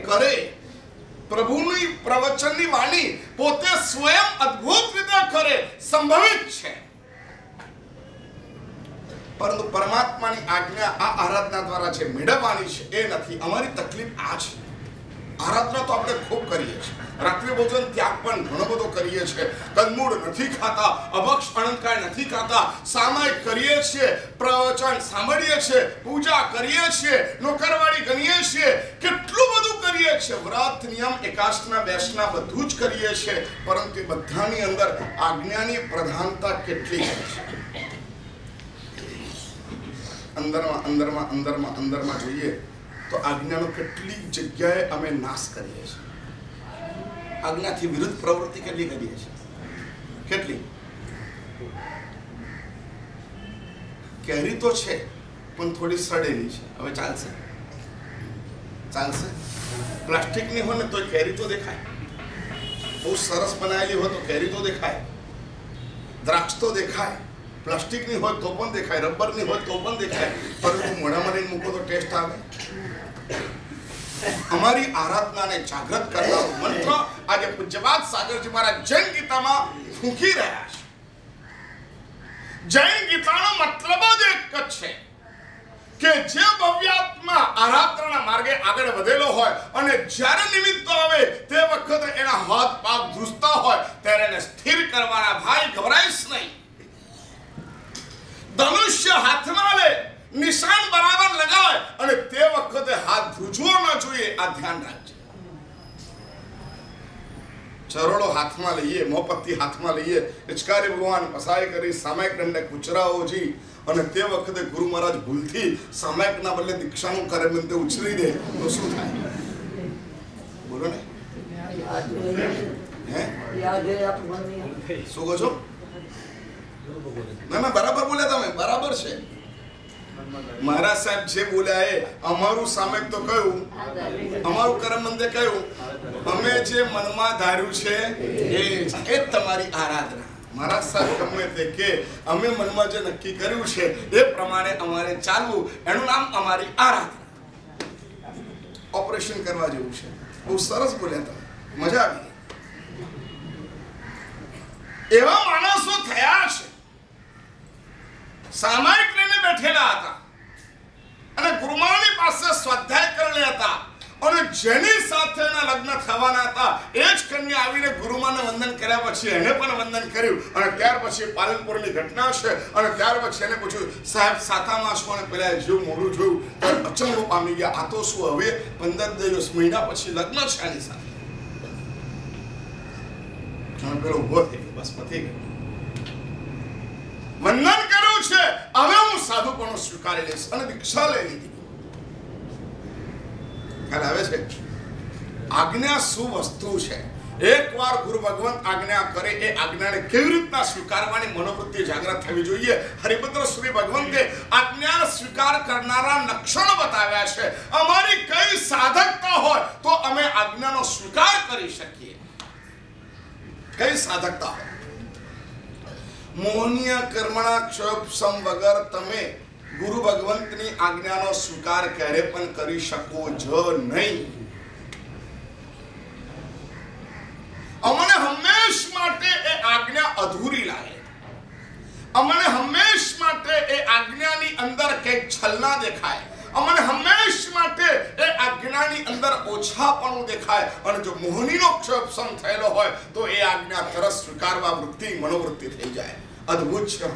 કરે. પ્રભુની પ્રવચનની વાણી પોતે સ્વયં અદ્ભુત રીતે કરે, સંભવિત છે. પરંતુ પરમાત્માની આજ્ઞા આ આરાધના દ્વારા જે મેળવવાની છે એ નથી. અમારી તકલીફ આ છે. આરાધના તો આપણે ખૂબ કરીએ છીએ, રાત્રિ ભોજન ત્યાગ પણ ઘણો બધો કરીએ છીએ, કંદમૂળ નથી ખાતા, અભક્ષ અણંકાય નથી ખાતા, સામાયિક કરીએ છીએ, પ્રવચન સાંભળીએ છીએ, પૂજા કરીએ છીએ, નોકરવાળી ગણીએ છીએ, કેટલું બધું કરીએ છીએ, વ્રત નિયમ એકાદશના બેસના બધું જ કરીએ છીએ. પરંતુ એ બધાની અંદર આજ્ઞાની પ્રધાનતા કેટલી છે? અંદરમાં જોઈએ તો આજ્ઞાનો કેટલી જગ્યાએ અમે નાશ કરીએ છીએ. આજ્ઞાથી વિરુદ્ધ પ્રવૃત્તિ કેટલી કરીએ છીએ? કેટલી? કેરી તો છે પણ થોડી સડેલી છે, હવે ચાલશે? પ્લાસ્ટિકની હોય ને તો કેરી તો દેખાય, બહુ સરસ બનાવેલી હોય તો કેરી તો દેખાય, દ્રાક્ષ તો દેખાય. પ્લાસ્ટિકની હોય તો પણ દેખાય, રબરની હોય તો પણ દેખાય, પરંતુ મોઢામાં લઈને મૂકો તો ટેસ્ટ આવે. અમારી આરાધનાને જાગૃત કરનારો મંત્ર આજે પૂજ્યપાદ સાગરજી મહારાજ જૈન ગીતામાં ફૂંકી રહ્યા છે. જૈન ગીતાનો મતલબ જ એક જ છે કે જે ભવ્યાત્મા આરાધનાના માર્ગે આગળ વધેલો હોય અને જ્યારે નિમિત્તો આવે તે વખતે એના હાથ પગ ધ્રુજતા હોય ત્યારે એને સ્થિર કરવાના. ભાઈ ગભરાઈશ નહીં. ધનુષ્ય હાથમાં લે, નિશાન બરાબર લગાવે અને તે વખતે હાથ ધ્રુજવો ન જોઈએ, આ ધ્યાન રાખજો. ચરોડો હાથમાં લઈએ, મોપત્તી હાથમાં લઈએ, પિચકારી ભગવાન પસાય કરી સામાયિક દંડે કુચરાઓજી અને તે વખતે ગુરુ મહારાજ ભૂલથી સામાયિકના બદલે દીક્ષાનું કરે બંતે ઉછરી દે તો શું થાય? બોલો ને. શું કહો છો? ના બરાબર બોલ્યા તમે, બરાબર છે. મહારાજ સાહેબ જે બોલ્યા એ અમારું સામાયિક તો કયું, અમારું કરમ મંદે કયું, અમે જે મનમાં ધાર્યું છે એ જ તમારી આરાધના. મહારાજ સાહેબ ગમે તે કે અમે મનમાં જે નક્કી કર્યું છે એ પ્રમાણે અમારે ચાલવું, એનું નામ અમારી આરાધના. ઓપરેશન કરવા જેવું છે. બહુ સરસ બોલ્યા તમે, મજા આવી. એવા માણસો થયા છે, સામાયિક લઈને બેઠેલા હતા અને ગુરુમાની પાસે સ્વાધ્યાય કરેલા હતા અને જેની સાથે એના લગ્ન થવાના હતા એ જ કન્યા આવીને ગુરુમાને વંદન કર્યા પછી એને પણ વંદન કર્યું. અને ત્યાર પછી પાલનપુરની ઘટના છે અને ત્યાર પછી એને પૂછ્યું, સાહેબ સાતામાં શું? અને પેલા જેવું મોડું જોયું તો અચંબો પામી ગયા. આ તો શું હવે 15 દિવસ મહિના પછી લગ્ન છે આની સાથે. પેલો ઉભો થઈ ગયો, બસ પતી ગયો. વંદન કર્યું છે, હવે હું સાધુપણું સ્વીકારી લઈશ અને દીક્ષા લઈ લીધી. ખ્યાલ આવે છે? આજ્ઞા શું વસ્તુ છે? એકવાર ગુરુ ભગવંત આજ્ઞા કરે એ આજ્ઞાને કેવી રીતના સ્વીકારવાની મનોવૃત્તિ જાગૃત થવી જોઈએ. હરિપુત્ર શ્રી ભગવંતે આજ્ઞા સ્વીકાર કરનારા લક્ષણો બતાવ્યા છે. અમારી કઈ સાધકતા હોય તો અમે આજ્ઞાનો સ્વીકાર કરી શકીએ. કઈ સાધકતા હોય? મોહનીય કર્મણા ક્ષોભસમ વગર તમે ગુરુ ભગવંતની આજ્ઞાનો સ્વીકાર ક્યારે પણ કરી શકો જ નહીં. અમને હંમેશ માટે એ આજ્ઞા અધૂરી લાગે, અમને હંમેશ માટે એ આજ્ઞાની અંદર કંઈક છલના દેખાય, અમને હંમેશ માટે એ આજ્ઞાની અંદર ઓછાપણું દેખાય, અને જો મોહનીનો ક્ષોભ થયેલો હોય તો એ આજ્ઞા તરત સ્વીકારવા વૃત્તિ મનોવૃત્તિ થઈ જાય. અદ્ભુત છે.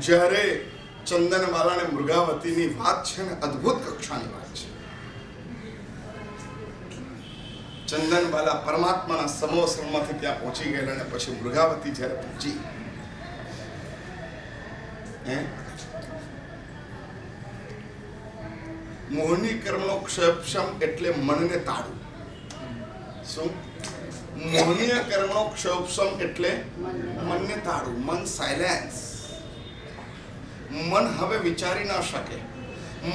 જ્યારે ચંદનવાલાને મૃગાવતીની વાત છે ને, અદ્ભુત કક્ષાની વાત છે. ચંદનવાલા પરમાત્માના સમોસરમાંથી ત્યાં પહોંચી ગયેલા, અને પછી મૃગાવતી જ્યારે પહોંચી, મોહની કર્મનો ક્ષોભ એટલે મનને તાળું. શું? મોહનીય કર્મનો ક્ષોભ એટલે મનને તાળું, મન સાયલેન્સ. મન હવે વિચારી ના શકે,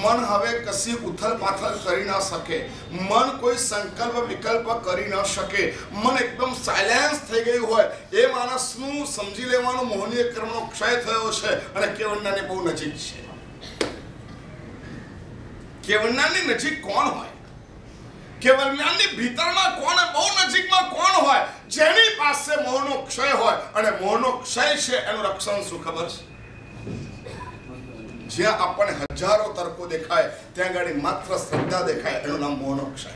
મન હવે કશી ઉથલ પાથલ કરી ના શકે, મન કોઈ સંકલ્પ વિકલ્પ કરી ના શકે, મન એકદમ સાયલેન્સ થઈ ગયું હોય એ માણસનું સમજી લેવાનું મોહનીય કર્મનો ક્ષય થયો છે અને કેવળનાની બહુ નજીક છે. કેવળનાની નજીક કોણ હોય? કેવળનાની ભીતરમાં કોણ? બહુ નજીકમાં કોણ હોય? જેની પાસે મોહનો ક્ષય હોય, અને મોહનો ક્ષય છે એનું રક્ષણ શું ખબર છે? જ્યાં આપણને હજારો તર્કો દેખાય ત્યાં આગળ માત્ર શ્રદ્ધા દેખાય, એનું નામ મોહનો ક્ષય.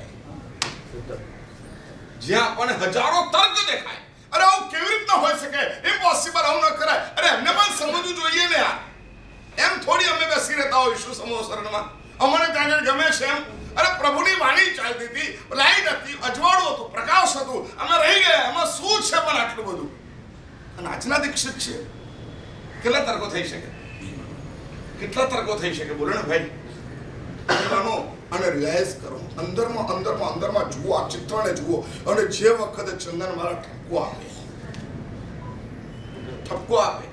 જ્યાં આપણને હજારો તર્ક દેખાય, અરે આવું કેવી રીતના હોઈ શકે, ઇમ્પોસિબલ, આવું ન કરાય, અરે એમને પણ સમજવું જોઈએ ને યાર. એમ થોડી અમે બેસી રહેતા હોઈશું સમોસરણમાં, અમને ત્યાં આગળ ગમે છે એમ. અરે પ્રભુની વાણી ચાલતી હતી, લાઈટ હતી, અજવાળું હતું, પ્રકાશ હતું, અમે રહી ગયા, એમાં શું છે પણ આટલું બધું? અને આજના દીક્ષિત છે, કેટલા તર્કો થઈ શકે? કેટલા તર્કો થઈ શકે? બોલો ને ભાઈ. અને રિલાઇઝ કરો, અંદરમાં અંદરમાં અંદરમાં જુઓ, આ ચિત્રને જુઓ, અને જે વખતે ચંદનવાલા ઠપકો આપે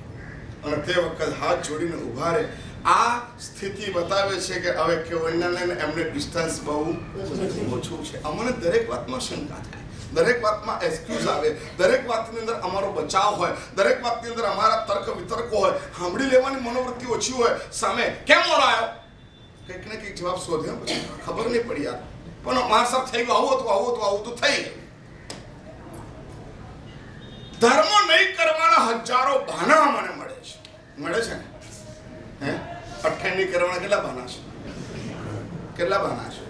અને તે વખત હાથ જોડીને ઉભા રહે, આ સ્થિતિ બતાવે છે કે હવે કેવળનાને એમને ડિસ્ટન્સ બહુ ઓછું છે. અમને દરેક વાતમાં શંકા થાય, દરેક વાતમાં એક્સક્યુઝ આવે, દરેક વાતની અંદર અમારો બચાવ હોય, દરેક વાતની અંદર અમારા તર્ક વિતર્કો હોય, સાંભળી લેવાની મનોવૃત્તિ ઓછી હોય. સામે કેમ મોડો આવ્યો? કંઈક ને કંઈક જવાબ શોધ્યો, ખબર નહીં પડી યાર, પણ મારા સાહેબ થઈ ગયું, આવું હતું, આવું હતું, આવું તો થઈ ગયું. ધર્મ નહીં કરવાના હજારો બહાના મને મળે છે ને? અઠ્ઠાઈ કરવાના કેટલા બહાના છે? કેટલા બહાના છે?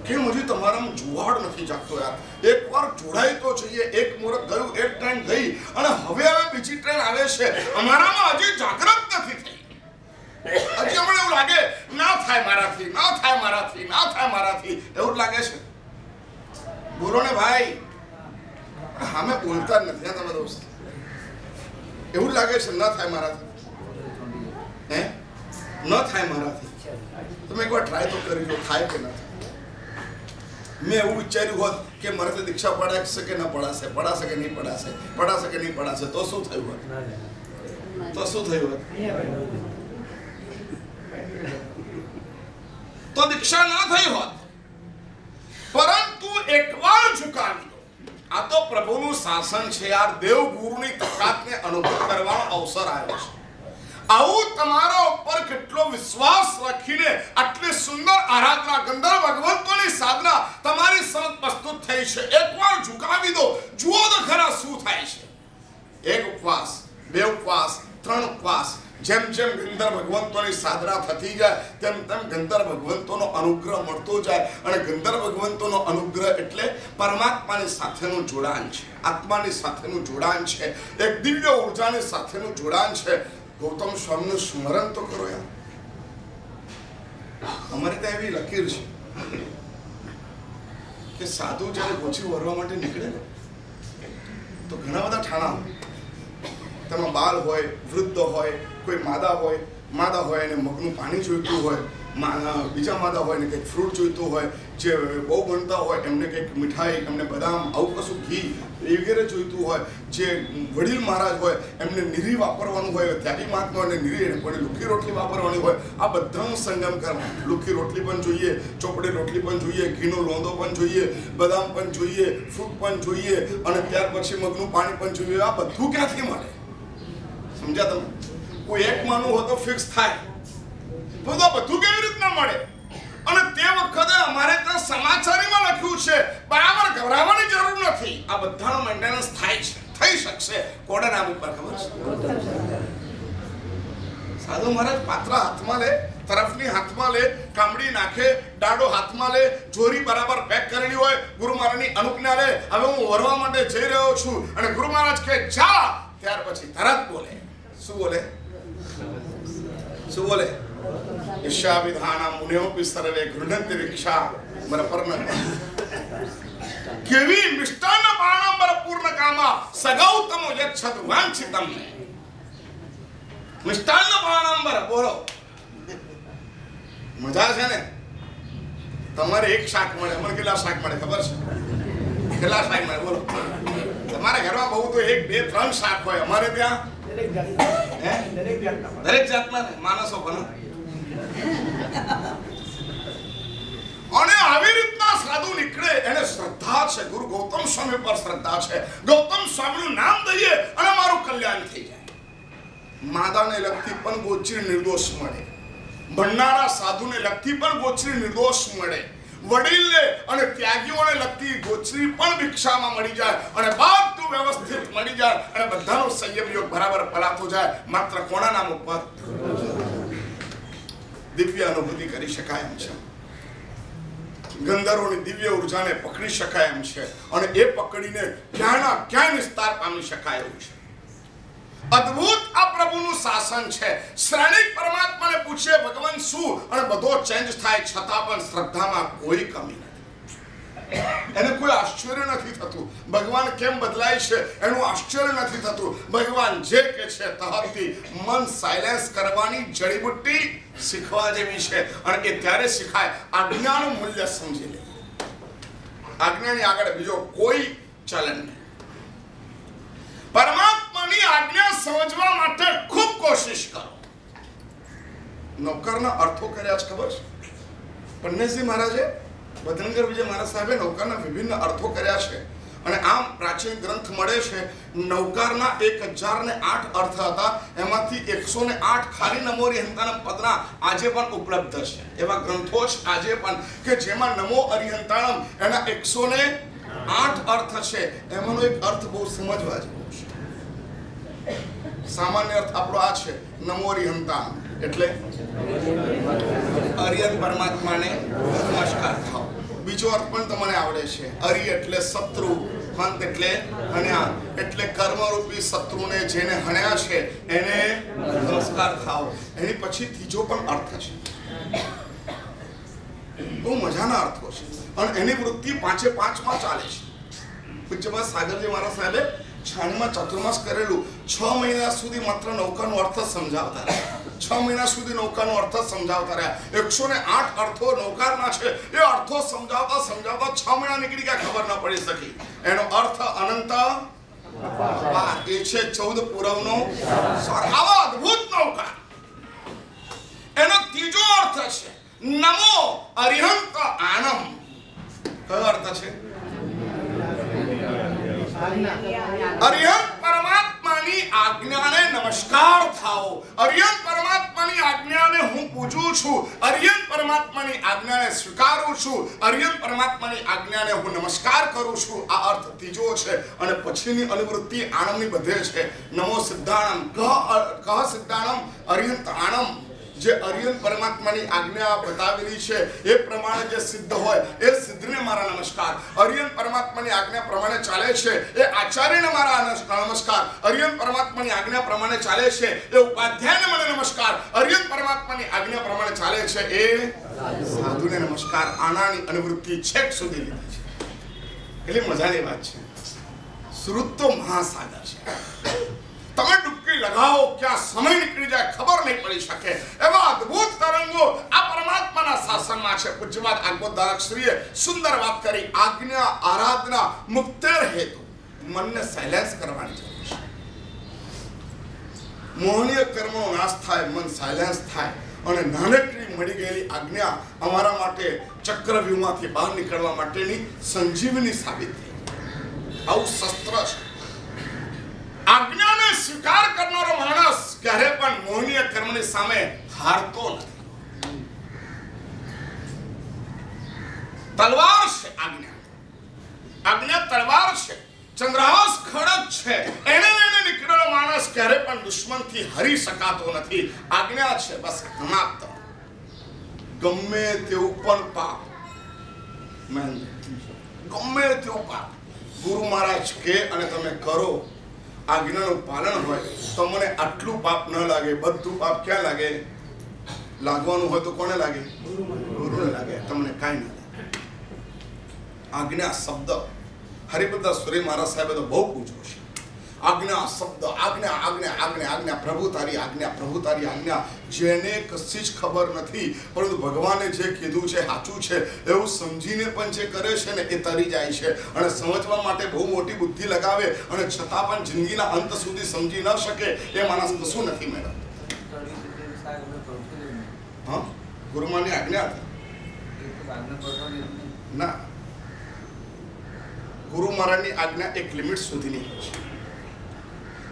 કેમ હજી તમારામાં જુવાડ નથી જાગતો યાર? એક વાર જોડાઈ તો જોઈએ. એક મુહૂર્ત ગયું, એક ટ્રેન ગઈ, અને હવે બીજી ટ્રેન આવે છે. અમારામાં હજી જાગૃત નથી થઈ. હજી અમને એવું લાગે ના થાય મારાથી, ના થાય મારાથી, ના થાય મારાથી, એવું લાગે છે. બોલો ને ભાઈ, અમે બોલતા જ નથી તમે દોસ્ત. એવું લાગે છે ના થાય મારાથી, ન થાય મારાથી. તમે એકવાર ટ્રાય તો કરી લો, થાય કે ના થાય. મેં એવું વિચાર્યું હોત કે મારાથી દીક્ષા પડાશે કે ના પડાશે, પડાશે કે નહીં પડાશે, પડાશે કે નહીં પડાશે, તો શું થયું હોત? તો શું થયું હોત? તો દીક્ષા ના થઈ હોત. પરંતુ એકવાર ઝુકાવી દો. આ તો પ્રભુનું શાસન છે યાર. દેવ ગુરુની તાકાતને અનુભવ કરવાનો અવસર આવ્યો છે. આવું તમારા ઉપર કેટલો વિશ્વાસ રાખીને આટલી સુંદર આરાધના, ગંધર્વ ભગવંતોની સાધના તમારી સમક્ષ પ્રસ્તુત થઈ છે. એકવાર ઝુકાવી દો, જુઓ તો ખરા શું થાય છે. એક ઉપવાસ, બે ઉપવાસ, ત્રણ ઉપવાસ, જેમ જેમ ગંધર્વ ભગવંતોની સાધના થતી જાય તેમ તેમ ગંધર્વ ભગવંતોનો અનુગ્રહ મળતો જાય. અને ગંધર્વ ભગવંતોનો અનુગ્રહ એટલે પરમાત્માની સાથેનું જોડાણ છે, આત્માની સાથેનું જોડાણ છે, એક દિવ્ય ઉર્જાની સાથેનું જોડાણ છે. ગૌતમ સ્વામીનું સ્મરણ તો કરો યાર. અમારે ત્યાં એવી લકીર છે કે સાધુ જ્યારે ગોચી વરવા માટે નીકળે ને તો ઘણા બધા ઠાણા હોય. તેમાં બાળ હોય, વૃદ્ધ હોય, કોઈ માદા હોય અને મગનું પાણી જોઈતું હોય, બીજા માદા હોય ને કંઈક ફ્રૂટ જોઈતું હોય, જે બહુ બનતા હોય એમને કંઈક મીઠાઈ, એમને બદામ, આવું કશું ઘી વગેરે જોઈતું હોય, જે વડીલ મહારાજ હોય એમને નીરી વાપરવાનું હોય, ત્યાગી મહાત્મા અને નીરી કોઈને લુખી રોટલી વાપરવાની હોય. આ બધાનું સંગમ કરવા. લુખી રોટલી પણ જોઈએ, ચોપડી રોટલી પણ જોઈએ, ઘીનો લોંદો પણ જોઈએ, બદામ પણ જોઈએ, ફ્રૂટ પણ જોઈએ, અને ત્યાર પછી મગનું પાણી પણ જોઈએ. આ બધું ક્યાંથી મળે? સમજ્યા તમે? કોઈ એક માનું હોય તો ફિક્સ થાય, બધું કેવી રીતના મળે? અને તે વખતે અમારે ત્યાં સમાચારીમાં લખ્યું છે બરાબર, ગભરાવાની જરૂર નથી, આ બધાનો મેન્ટેનન્સ થાય છે, થઈ શકશે. કોડા નામ ઉપર ખબર છે? સાધુ મહારાજ પાત્રા હાથમાં લે, તરફની હાથમાં લે, કામડી નાખે, દાડો હાથમાં લે, જોરી બરાબર પેક કરેલી હોય, ગુરુ મહારાજની અનુજ્ઞા લે, હવે હું વરવા માટે જઈ રહ્યો છું, અને ગુરુ મહારાજ કહે જા, ત્યાર પછી તરત બોલે. શું બોલે? શું બોલે? ઈશા વિધાના મુનિઓપી સર્વે ગૃહંતિ વિક્ષા મરપર્ણ. કેવી મિષ્ટાન બાણંબર પૂર્ણ કામા સગૌતમો યચ્છત વાંછિતમ. મિષ્ટાન બાણંબર બોલો. મજા છે ને? તમારે એક શાક મળે, મને કેટલા શાક મળે ખબર છે? કેટલા શાક મળે બોલો? તમારા ઘરમાં બહુ તો 1, 2, 3 શાક હોય. અમારે ત્યાં દરેક જાતના માણસો પણ. અને આવી રીતના સાધુ નીકળે, એને શ્રદ્ધા છે, ગુરુ ગૌતમ સ્વામી પર શ્રદ્ધા છે, ગૌતમ સ્વામીનું નામ દઈએ અને મારું કલ્યાણ થઈ જાય. માદાને લગતી પણ ગોચરી નિર્દોષ મળે, ભણનારા સાધુને લગતી પણ ગોચરી નિર્દોષ મળે, વડીલને અને ત્યાગીઓને લગતી ગોચરી પણ ભિક્ષામાં મળી જાય, અને બધું વ્યવસ્થિત મળી જાય, અને બધાનો સંયમ યોગ બરાબર પલાતો જાય. માત્ર કોના નામ ઉપર દિવ્ય અનુભૂતિ કરી શકાય એમ છે. ગંધર્વોની દિવ્ય ઉર્જાને પકડી શકાય એમ છે, અને એ પકડીને ક્યાંના ક્યાં વિસ્તાર પામી શકાય એવું છે. અદ્ભુત આ પ્રભુનું શાસન છે. શ્રેણિક પરમાત્માને પૂછે ભગવાન શું, અને બધો ચેન્જ થાય, છતાં પણ શ્રદ્ધામાં કોઈ કમી નથી. એને કોઈ આશ્ચર્ય નથી થતું. ભગવાન કેમ બદલાય છે એનું આશ્ચર્ય નથી થતું. ભગવાન જે કે છે તહતી મન સાયલેન્સ કરવાની જડીબુટ્ટી શીખવા જેવી છે, અને એ ત્યારે શીખાય આજ્ઞાનું મૂલ્ય સમજી લે. આજ્ઞાની આગળ બીજો કોઈ ચલન નહીં. પરમાત્માની આજ્ઞા સમજવા માટે ખૂબ કોશિશ કરો. નૌકરના અર્થો કર્યા છે ખબર છે? પન્નેજી મહારાજે, બદનગર વિજય મહારાજ સાહેબે નૌકારના વિભિન્ન અર્થો કર્યા છે, અને આમ પ્રાચીન ગ્રંથ મળે છે. નૌકારના 1008 અર્થ હતા, એમાંથી 108 ખાલી નમો અરિહંતાના પદના આજે પણ ઉપલબ્ધ છે. એવા ગ્રંથો છે આજે પણ કે જેમાં નમો અરિહંતાણમ એના 108 અર્થ છે. એમાંનો એક અર્થ બહુ સમજવા જેવો છે. સામાન્ય અર્થ આપણો આ છે, નમો અરિહંતાણમ એટલે અરિહંત પરમાત્માને નમસ્કાર થાઓ. બીજો અર્થ પણ તમને આવડે છે. અરિ એટલે શત્રુ, હંત એટલે હણ્યા, એટલે કર્મરૂપી શત્રુને જેને હણ્યા છે એને નમસ્કાર થાઓ. એની પછી ત્રીજો પણ અર્થ છે. બહુ મજાના અર્થો છે, અને એની વૃત્તિ 5 માં ચાલે છે. પૂજ્યપાદ સાગરજી મહારાજ સાહેબે છાણીમાં ચતુર્માસ કરેલું. 6 મહિના સુધી માત્ર નૌકાનો અર્થ સમજાવતા રહ્યા. 6 મહિના સુધી નૌકાનો અર્થ સમજાવતા રહ્યા. 108 અર્થો નૌકારના છે. એ અર્થો સમજાવતા 6 મહિના નીકળી ગયા, ખબર ન પડી શકી. એનો અર્થ અનંત અપાર. એ છે 14 પૂરવનો સ્વર. આવા અદ્ભુત નૌકા. એનો ત્રીજો અર્થ છે નમો અરિહંત આનમ. કયો અર્થ છે? અરિહંત પરમાત્માની આજ્ઞાને નમસ્કાર થાઓ. અરિહંત પરમાત્માની આજ્ઞાને હું પૂજું છું. અરિહંત પરમાત્માની આજ્ઞાને સ્વીકારું છું. અરિહંત પરમાત્માની આજ્ઞાને હું નમસ્કાર કરું છું. આ અર્થ ત્રીજો છે, અને પછીની અનુવૃત્તિ આણમની બધે છે. નમો સિદ્ધાણમ કહ સિદ્ધાણમ અરિહંત આણમ. જે અરિહંત પરમાત્માની આજ્ઞા બતાવેલી છે એ પ્રમાણે જે સિદ્ધ હોય એ સિદ્ધને મારા નમસ્કાર. અરિહંત પરમાત્માની આજ્ઞા પ્રમાણે ચાલે છે એ આચાર્યને મારા નમસ્કાર. અરિહંત પરમાત્માની આજ્ઞા પ્રમાણે ચાલે છે એ ઉપાધ્યાયને મને નમસ્કાર. અરિહંત પરમાત્માની આજ્ઞા પ્રમાણે ચાલે છે એ સાધુને નમસ્કાર. આનાની અનુવૃત્તિ છેક સુધી લીધી છે. એટલી મજાની વાત છે. શ્રુત તો મહાસાગર છે. તમે ડૂબકી લગાવો, ક્યાં સમય નીકળી જાય ખબર નહીં પડી શકે. એવા અદ્ભુત તરંગો આ પરમાત્માના શાસનમાં છે. પૂજ્યપાદ આગમોદ્ધારકશ્રીએ સુંદર વાત કરી. આજ્ઞા આરાધના મુક્તેર હેતુ. મનને સાયલેન્સ કરવાની જરૂર છે. મોહનીય કર્મનો નાશ થાય, મન સાયલેન્સ થાય, અને નાનકડી મળી ગયેલી આજ્ઞા અમારા માટે ચક્રવ્યૂહમાંથી બહાર નીકળવા માટેની સંજીવની સાબિત થઈ. આવું શસ્ત્ર છે. આજ્ઞાને સ્વીકાર કરનારો માણસ ક્યારે પણ મોહનીય કર્મની સામે હારતો નથી. તલવાર છે આજ્ઞા. આજ્ઞા તલવાર છે, ચંદ્રહાસ ખડક છે. એને લઈને નીકળેલો માણસ માણસ ક્યારે પણ દુશ્મનથી હરી શકાતો નથી. આજ્ઞા છે બસ સમાપ્ત. ગમે તેવું પણ પાપ, ગમે તેવું પાપ ગુરુ મહારાજ કે અને તમે કરો, આજ્ઞાનું પાલન હોય તો મને આટલું પાપ ન લાગે. બધું પાપ ક્યાં લાગે? લાગવાનું હોય તો કોને લાગે? ગુરુને લાગે. તમને કાંઈ ના લાગે. આજ્ઞા શબ્દ હરિપદ્ર સુરી મહારાજ સાહેબે તો બહુ પૂછ્યું છે. આજ્ઞા શબ્દ, આજ્ઞા આજ્ઞા આજ્ઞા આજ્ઞા, પ્રભુ તારી આજ્ઞા, પ્રભુ તારી આજ્ઞા. જેને કશી જ ખબર નથી પરંતુ ભગવાને જે કીધું છે સાચું છે એવું સમજીને પણ જે કરે છે ને એ તરી જાય છે. અને સમજવા માટે બહુ મોટી બુદ્ધિ લગાવે અને છતાં પણ જિંદગીના અંત સુધી સમજી ન શકે એ માણસ કશું નથી મેળવતો. હા, ગુરુમાની આજ્ઞા ના, ગુરુ મહારાજની આજ્ઞા એક લિમિટ સુધીની છે.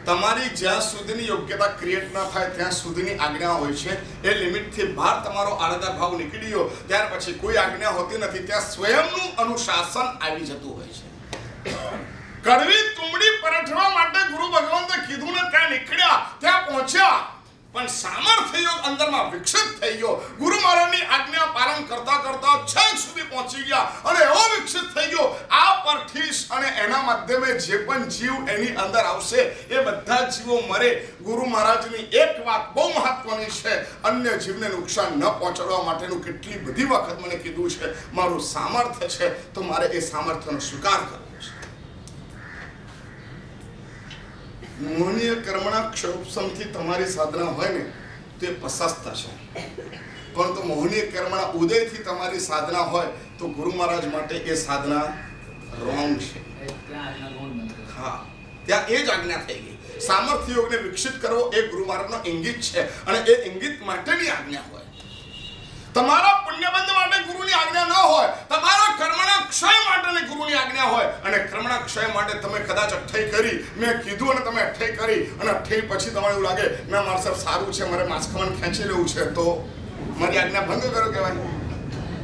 તમારી જ્યાં સુધીની યોગ્યતા ક્રિએટ ન થાય ત્યાં સુધીની આજ્ઞા હોય છે. એ લિમિટથી બહાર તમારો આરાધા ભાવ નીકળી ગયો ત્યાર પછી કોઈ આજ્ઞા હોતી નથી. ત્યાં સ્વયંનું અનુશાસન આવી જતું હોય છે. કડવી તુંબડી પરઠવા માટે ગુરુ ભગવંતે કીધું ને ત્યાં નીકળ્યા, ત્યાં પહોંચ્યા, પણ સામર્થ્ય યોગ અંદરમાં વિકસિત થઈ ગયો. ગુરુ મહારાજની આજ્ઞા પાલન કરતા કરતા છેક સુધી પહોંચી ગયા અને એવો વિકસિત થઈ ગયો. આ પરથી અને એના માધ્યમે જે પણ જીવ એની અંદર આવશે એ બધા જીવો મરે. ગુરુ મહારાજની એક વાત બહુ મહત્વની છે, અન્ય જીવને નુકસાન ન પહોંચાડવા માટેનું કેટલી બધી વખત મને કીધું છે. મારું સામર્થ્ય છે તો મારે એ સામર્થ્યનો સ્વીકાર કરવો છે. મોહનીય કર્મના ક્ષોભસમથી તમારી સાધના હોય ને તો એ પ્રશસ્ત છે, પરંતુ મોહનીય કર્મના ઉદયથી તમારી સાધના હોય તો ગુરુ મહારાજ માટે એ સાધના રોંગ છે. હા, ત્યાં એ જ આજ્ઞા થઈ ગઈ. સામર્થ્ય યોગને વિકસિત કરવો એ ગુરુ મહારાજનો ઇંગિત છે અને એ ઇંગિત માટેની આજ્ઞા હોય. તમારા પુણ્યબંધ માટે ગુરુની આજ્ઞા ન હોય, તમારા કર્મના ક્ષય માટેની ગુરુની આજ્ઞા હોય. અને કર્મના ક્ષય માટે તમે કદાચ અઠ્ઠઈ કરી, મેં કીધું અને તમે અઠ્ઠઈ કરી અને અઠ્ઠઈ પછી તમારે એવું લાગે ના મારા સાહેબ સારું છે, મારે માછખાવાનું ખેંચી લેવું છે, તો મારી આજ્ઞા ભંગ કરો કહેવાય.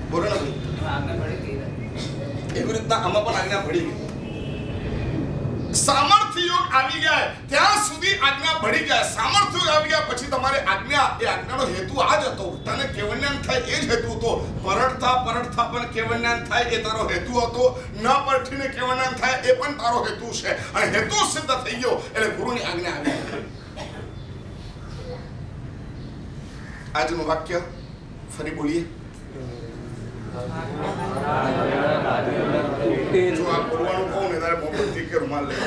બોલો ને ભાઈ, એવી રીતના આમાં પણ આજ્ઞા પડી ગઈ. સામર્થ્ય યોગ આવી ગયા ત્યાં સુધી આજ્ઞા ભળી જાય. સામર્થ્ય યોગ આવી ગયા પછી તમારે આજ્ઞા, એ આજ્ઞાનો હેતુ આ જ હતો. તને કેવલ્યાન થાય એ જ હેતુ હતો. પરણતા પરણતા પણ કેવલ્યાન થાય એ તારો હેતુ હતો. ન પરઠીને કેવલ્યાન થાય એ પણ તારો હેતુ છે. અને હેતુ સિદ્ધ થઈ ગયો એટલે ગુરુની આજ્ઞા આવી. આજનું વાક્ય ફરી બોલીએ. જો આ બોલવાનું કહું ને તારે મોબાઈલ કે રૂમાલ લઈ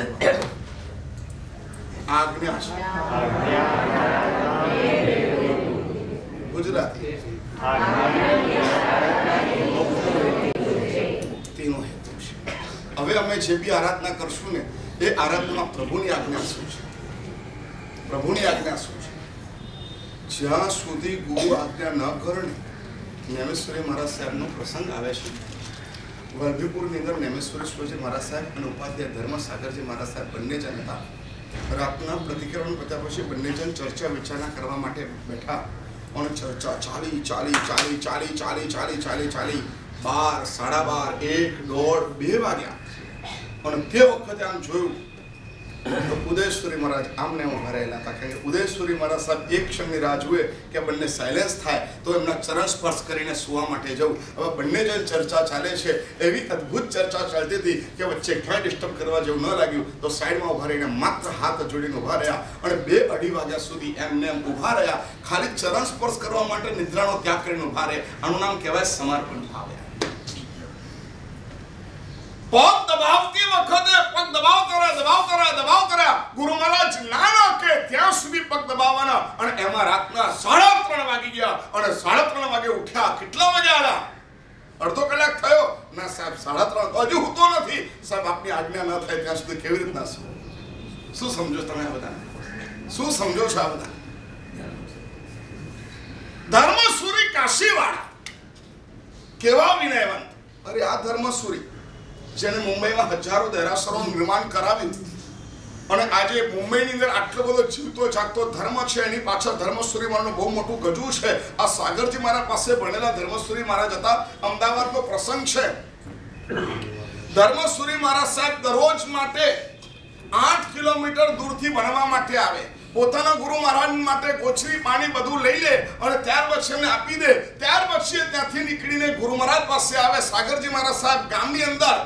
આજ્ઞા ગુજરાતી તેનો હેતુ છે. હવે અમે જે બી આરાધના કરશું ને એ આરાધનામાં પ્રભુની આજ્ઞા શું છે? પ્રભુની આજ્ઞા શું છે? જ્યાં સુધી ગુરુ આજ્ઞા ન કરે ને, નેમેશ્વરી મહારાજ સાહેબનો પ્રસંગ આવે છે. વલભીપુરની અંદર નેમેશ્વરી સ્વામી મહારાજ સાહેબ અને ઉપાધ્યાય ધર્મસાગરજી મહારાજ સાહેબ બંને જણ હતા. રાતના પ્રતિક્રમણ પત્યા પછી બંને જણ ચર્ચા વિચારણા કરવા માટે બેઠા અને ચર્ચા ચાલી 12, 12:30, 1, 1:30, 2 વાગ્યા. અને તે વખતે આમ જોયું તો ઉદયશ્વરી મહારાજ આમને ઉભા રહેલા હતા. કારણ કે ઉદયશ્વરી મહારાજ સાહેબ એક ક્ષણની રાહ જુએ કે બંને સાયલેન્સ થાય તો એમના ચરણ સ્પર્શ કરીને સુવા માટે જવું. હવે બંને જણ ચર્ચા ચાલે છે. એવી અદ્ભુત ચર્ચા ચાલતી હતી કે વચ્ચે ક્યાંય ડિસ્ટર્બ કરવા જેવું ન લાગ્યું તો સાઈડમાં ઉભા રહીને માત્ર હાથ જોડીને ઉભા રહ્યા અને 2-2:30 વાગ્યા સુધી એમને એમ ઉભા રહ્યા. ખાલી ચરણ સ્પર્શ કરવા માટે નિદ્રાનો ત્યાગ કરીને ઉભા રહ્યા. આનું નામ કહેવાય સમર્પણ ભાવ. પગ દબાવતી વખતે પગ દબાવતા રહ્યા. ગુરુ મહારાજ નાના કે ત્યાં સુધી પગ દબાવવાના. અને એમાં રાતના 3:30 વાગી ગયા અને 3:30 વાગે ઉઠ્યા. કેટલા વાગે આવ્યા? અડધો કલાક થયો. ના સાહેબ 3:30 હજુ હું તો નથી. સાહેબ આપની આજ્ઞા ન થાય ત્યાં સુધી કેવી રીતના શું સમજો તમે આ બધા? શું સમજો છો આ બધા? ધર્મસુરી કાશીવાળા કેવા વિનયવંત! અરે આ ધર્મસુરી જેને મુંબઈમાં હજારો દેરાસરોનું નિર્માણ કરાવ્યું અને આજે મુંબઈની અંદર આટલો બધો જીવતો જાગતો ધર્મ છે, એની પાછળ ધર્મસુરી મહારાજનું બહુ મોટું ગજુ છે. આ સાગરજી મહારાજ પાસે ભણેલા ધર્મસુરી મહારાજ હતા. અમદાવાદનો પ્રસંગ છે. ધર્મસુરી મહારાજ સાહેબ દરરોજ માટે 8 કિલોમીટર દૂરથી ભણવા માટે આવે, પોતાના ગુરુ મહારાજ માટે કોચરી પાણી બધું લઈ લે અને ત્યાર પછી એમને આપી દે. ત્યાર પછી ત્યાંથી નીકળીને ગુરુ મહારાજ પાસે આવે, સાગરજી મહારાજ સાહેબ ગામની અંદર,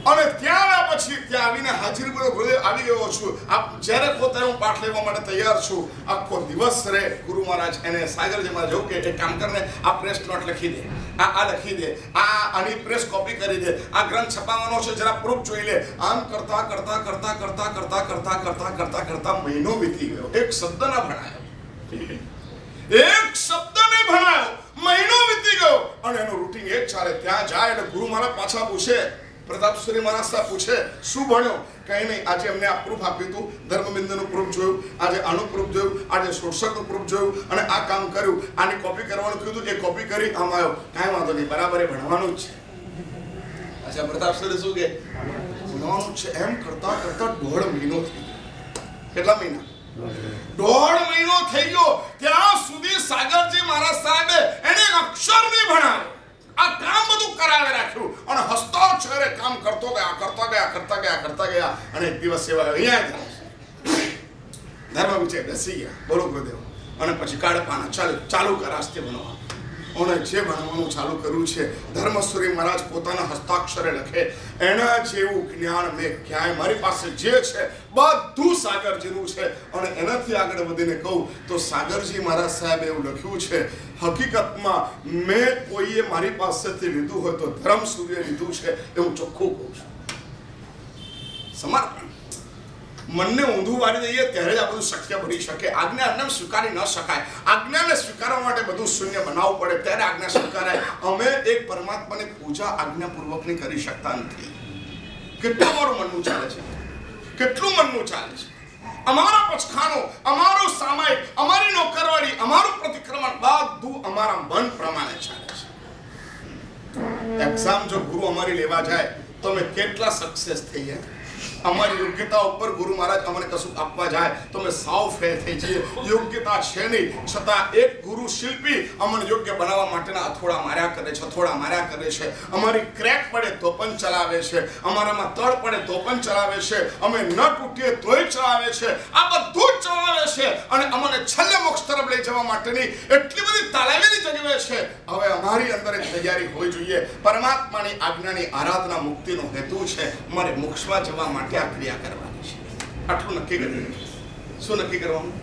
અને ત્યાં આવ્યા પછી ત્યાં આવીને હાજરી બોલો, ગુરુદેવ આવી ગયો છું, આપ જ્યારે કહો ત્યારે હું પાઠ લેવા માટે તૈયાર છું. આખો દિવસ રહે ગુરુ મહારાજ એને સાગરજી મહારાજ એવું કે એક કામ કરને, આ પ્રેસ નોટ લખી દે, આ લખી દે, આની પ્રેસ કોપી કરી દે, આ ગ્રંથ છપાવવાનો છે જરા પ્રૂફ જોઈ લે. આમ કરતા કરતા કરતા કરતા કરતા કરતા કરતા કરતા કરતા મહિનો વીતી ગયો. એક શબ્દ ના ભણાયો, એક શબ્દ નહીં ભણાયો, મહિનો વીતી ગયો અને એનું રૂટીન એક ચાલે. ત્યાં જાય એટલે ગુરુ મહારાજ પાછા પૂછે, પ્રતાપસુરી મહારાજ સાહેબ પૂછે શું ભણ્યો? કઈ નહીં, આજે અમને આ પ્રૂફ આપ્યું હતું, ધર્મબિંદુનું પ્રૂફ જોયું, આજે આનું પ્રૂફ જોયું, આજે શોષકનું પ્રૂફ જોયું અને આ કામ કર્યું, આની કોપી કરવાનું કીધું, એ કોપી કરી આમ આવ્યો. કાંઈ વાંધો નહીં, બરાબર એ ભણવાનું જ છે. અચ્છા, પ્રતાપસુરી શું કે ભણવાનું છે? એમ કરતા કરતા 1.5 મહિનો થઈ ગયો. કેટલા મહિના? 1.5 મહિનો થઈ ગયો. ત્યાં સુધી સાગરજી મહારાજ સાહેબે એને અક્ષર નહીં ભણાવ્યો, આ કામ બધું કરાવે રાખ્યું અને હસ્તાક્ષરે કામ કરતો ગયા અને એક દિવસ એવા અહીંયા ધર્મ વિશે બેસી ગયા. બોલો ગુરુદેવ. અને પછી કાળપાના ચાલુ કરાસ્તે ભણવા અને જે ભણવાનું ચાલુ કર્યું છે ધર્મસુરી મહારાજ પોતાના હસ્તાક્ષરે લખે, એના જેવું જ્ઞાન મેં ક્યાંય, મારી પાસે જે છે બધું સાગરજીનું છે. અને એનાથી આગળ વધીને કહું તો સાગરજી મહારાજ સાહેબ એવું લખ્યું છે, હકીકતમાં મેં કોઈએ મારી પાસેથી લીધું હોય તો ધર્મસૂર્ય લીધું છે, એવું ચોખ્ખું કહું છું. સમર્પણ મનને ઊંધું વાળી દઈએ ત્યારે જ આ બધું શક્ય બની શકે. આજ્ઞા સ્વીકારી ન શકાય, આજ્ઞાને સ્વીકારવા માટે બધું શૂન્ય બનાવવું પડે ત્યારે આજ્ઞા સ્વીકારાય. અમે એક પરમાત્માની પૂજા આજ્ઞાપૂર્વકની કરી શકતા નથી. કેટલું અમારું મનનું ચાલે છે, કેટલું મનનું ચાલે છે. અમારા પચખાનો, અમારું સામાયિક, અમારી નોકરવાળી, અમારું પ્રતિક્રમણ બધું અમારા મન પ્રમાણે ચાલે છે. એક્ઝામ જો ગુરુ અમારી લેવા જાય તો અમે કેટલા સક્સેસ થઈ જાય. અમારી યોગ્યતા ઉપર ગુરુ મહારાજ અમને કશું આપવા જાય તો અમે સાવ ફેલ થઈ જઈએ. યોગ્યતા છે નહીં છતાં એક ગુરુ શિલ્પી અમને યોગ્ય બનાવવા માટેના અથોડા માર્યા કરે છે, હથોડા માર્યા કરે છે. અમારી ક્રેક પડે તો પણ ચલાવે છે, અમારામાં તળ પડે તો પણ ચલાવે છે, અમે ન તૂટીએ તોય ચલાવે છે. આ બધું જ ચલાવે છે અને અમને છેલ્લે મોક્ષ તરફ લઈ જવા માટેની એટલી બધી તાલાવેલી જગવે છે. હવે અમારી અંદર એક તૈયારી હોવી જોઈએ. પરમાત્માની આજ્ઞાની આરાધના મુક્તિનો હેતુ છે, મારે મોક્ષમાં જવા માટે આ ક્રિયા કરવાની છે. આટલું નક્કી કર્યું. શું નક્કી કરવાનું?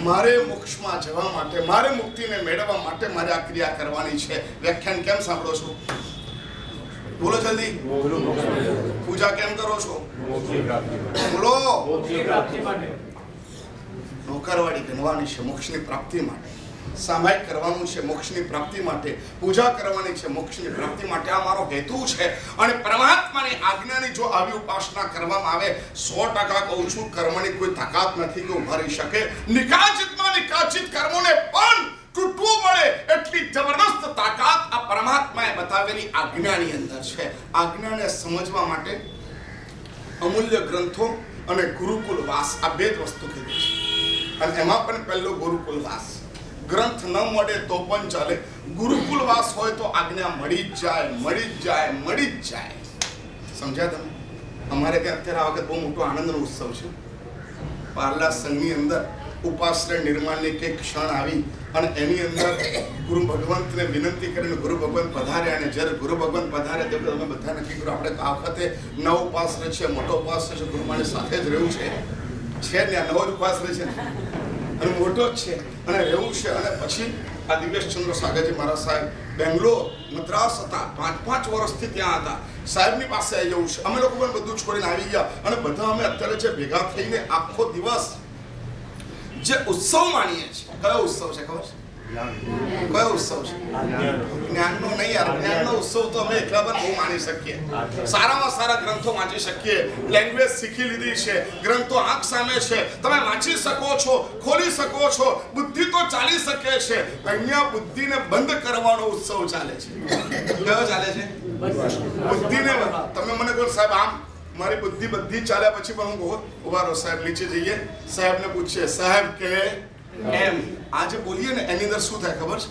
મારે મોક્ષમાં જવા માટે, મારે મુક્તિને મેળવવા માટે મારે આ ક્રિયા કરવાની છે. વ્યાખ્યાન કેમ સાંભળો છો? બોલો જલ્દી. પૂજા કેમ કરો છો? બોલો. નોકરવાળી બનવાની છે મોક્ષની પ્રાપ્તિ માટે, સામાયિક કરવાનું છે મોક્ષની પ્રાપ્તિ માટે, પૂજા કરવાની છે મોક્ષની પ્રાપ્તિ માટે. આ મારો હેતુ છે. અને પરમાત્માની આજ્ઞાની જો આવી ઉપાસના કરવામાં આવે 100% કહું છું, કર્મની કોઈ તાકાત નથી કે ઉભા રહી શકે. નિકાચિતમાં નિકાચિત કર્મોને પણ તૂટવું પડે એટલી જબરદસ્ત તાકાત આ પરમાત્માએ બતાવેલી આજ્ઞાની અંદર છે. આજ્ઞાને સમજવા માટે અમૂલ્ય ગ્રંથો અને ગુરુકુલ વાસ આ બે જ વસ્તુ કીધી છે. અને એમાં પણ પહેલો ગુરુકુલ વાસ. ગ્રંથ ન મળે તો પણ ચાલે, ગુરુકુલ વાસ હોય તો આજ્ઞા મળી જ જાય, મળી જ જાય, મળી જ જાય. સમજ્યા તમે? અમારે ત્યાં અત્યારે આ વખત બહુ મોટો આનંદનો ઉત્સવ છે. પાર્લા સંઘની અંદર ઉપાશ્રય નિર્માણની કંઈક ક્ષણ આવી અને એની અંદર ગુરુ ભગવંતને વિનંતી કરીને ગુરુ ભગવંત પધાર્યા. અને જ્યારે ગુરુ ભગવંત પધારે તે અમે બધા નક્કી કર્યું આપણે આ વખતે નવ ઉપાશ્રય છે, મોટો ઉપાશ્રય છે, ગુરુમાની સાથે જ રહ્યું છે ને, આ નવો જ ઉપાશ્રય છે અને મોટો જ છે અને રહેવું છે. અને પછી આ દિવ્યેશચંદ્ર સાગરજી મહારાજ સાહેબ બેંગ્લોર, મદ્રાસ હતા, 5 વર્ષથી ત્યાં હતા. સાહેબની પાસે આવી જવું છે. અમે લોકો પણ બધું છોડીને આવી ગયા અને બધા અમે અત્યારે જે ભેગા થઈને આખો દિવસ જે ઉત્સવ માણીએ છીએ. કયો ઉત્સવ છે ખબર છે? કયો ઉત્સવ છે? જ્ઞાનનો નહીં યાર, જ્ઞાનનો ઉત્સવ તો અમે એકલા પણ બહુ માની શકીએ. સારામાં સારા ગ્રંથો વાંચી શકીએ, લેંગ્વેજ શીખી લીધી છે, ગ્રંથો આંખ સામે છે, તમે વાંચી શકો છો, ખોલી શકો છો, બુદ્ધિ તો ચાલી શકે છે. અહીંયા બુદ્ધિને બંધ કરવાનો ઉત્સવ ચાલે છે. કયો ચાલે છે? બુદ્ધિને. તમે મને કહો સાહેબ આમ મારી બુદ્ધિ બધી ચાલ્યા પછી પણ હું ઉભા રહો સાહેબ, નીચે જઈએ, સાહેબને પૂછીએ સાહેબ કે એમ આજે બોલીએ ને એની અંદર શું થાય ખબર છે?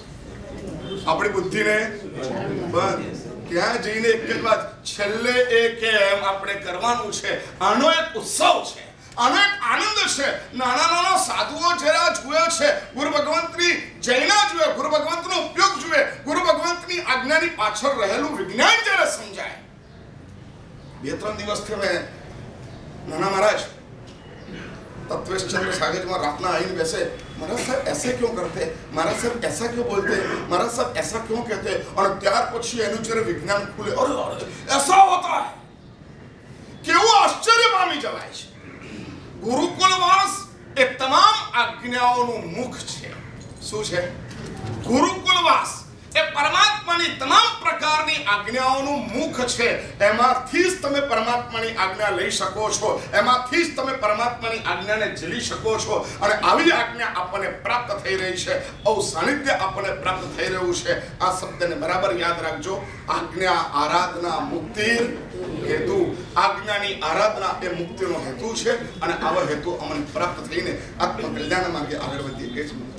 આપણી બુદ્ધિને બંધ. ત્યાં જઈને એક જ વાત છેલ્લે એ કેમ આપણે કરવાનું છે. આનો એક ઉત્સવ છે, આનો એક આનંદ છે. નાના નાના સાધુઓ જરા જુએ છે, ગુરુ ભગવંતની જૈના જુએ, ગુરુ ભગવંતનો ઉપયોગ જુએ, ગુરુ ભગવંતની આજ્ઞાની પાછળ રહેલું વિજ્ઞાન જરા સમજાય. 2-3 દિવસથી મેં નાના મહારાજ तत्वेश चंद्र सागर में रातना आईने बैसे, महाराज साहब ऐसे क्यों करते, महाराज साहब ऐसा क्यों बोलते, महाराज साहब ऐसा क्यों कहते, और त्यार पछी एनु जरे विज्ञान खुले, अरे ऐसा होता है, केवो आश्चर्य पामी जवाय छे. गुरुकुलवास ए तमाम आज्ञाओનું મુખ છે. શું છે? ગુરુકુલવાસ એ પરમાત્માની તમામ પ્રકારની આજ્ઞાઓનું મુખ છે. એમાંથી જ તમે પરમાત્માની આજ્ઞા લઈ શકો છો, એમાંથી જ તમે પરમાત્માની આજ્ઞાને ઝીલી શકો છો. અને આવી આજ્ઞા આપણને પ્રાપ્ત થઈ રહી છે, આવું સાનિધ્ય આપણને પ્રાપ્ત થઈ રહ્યું છે. આ શબ્દને બરાબર યાદ રાખજો. આજ્ઞા આરાધના મુક્તિ હેતુ. આજ્ઞાની આરાધના એ મુક્તિનો હેતુ છે, અને આવો હેતુ અમને પ્રાપ્ત થઈને આત્મકલ્યાણ માર્ગે આગળ વધીએ છીએ.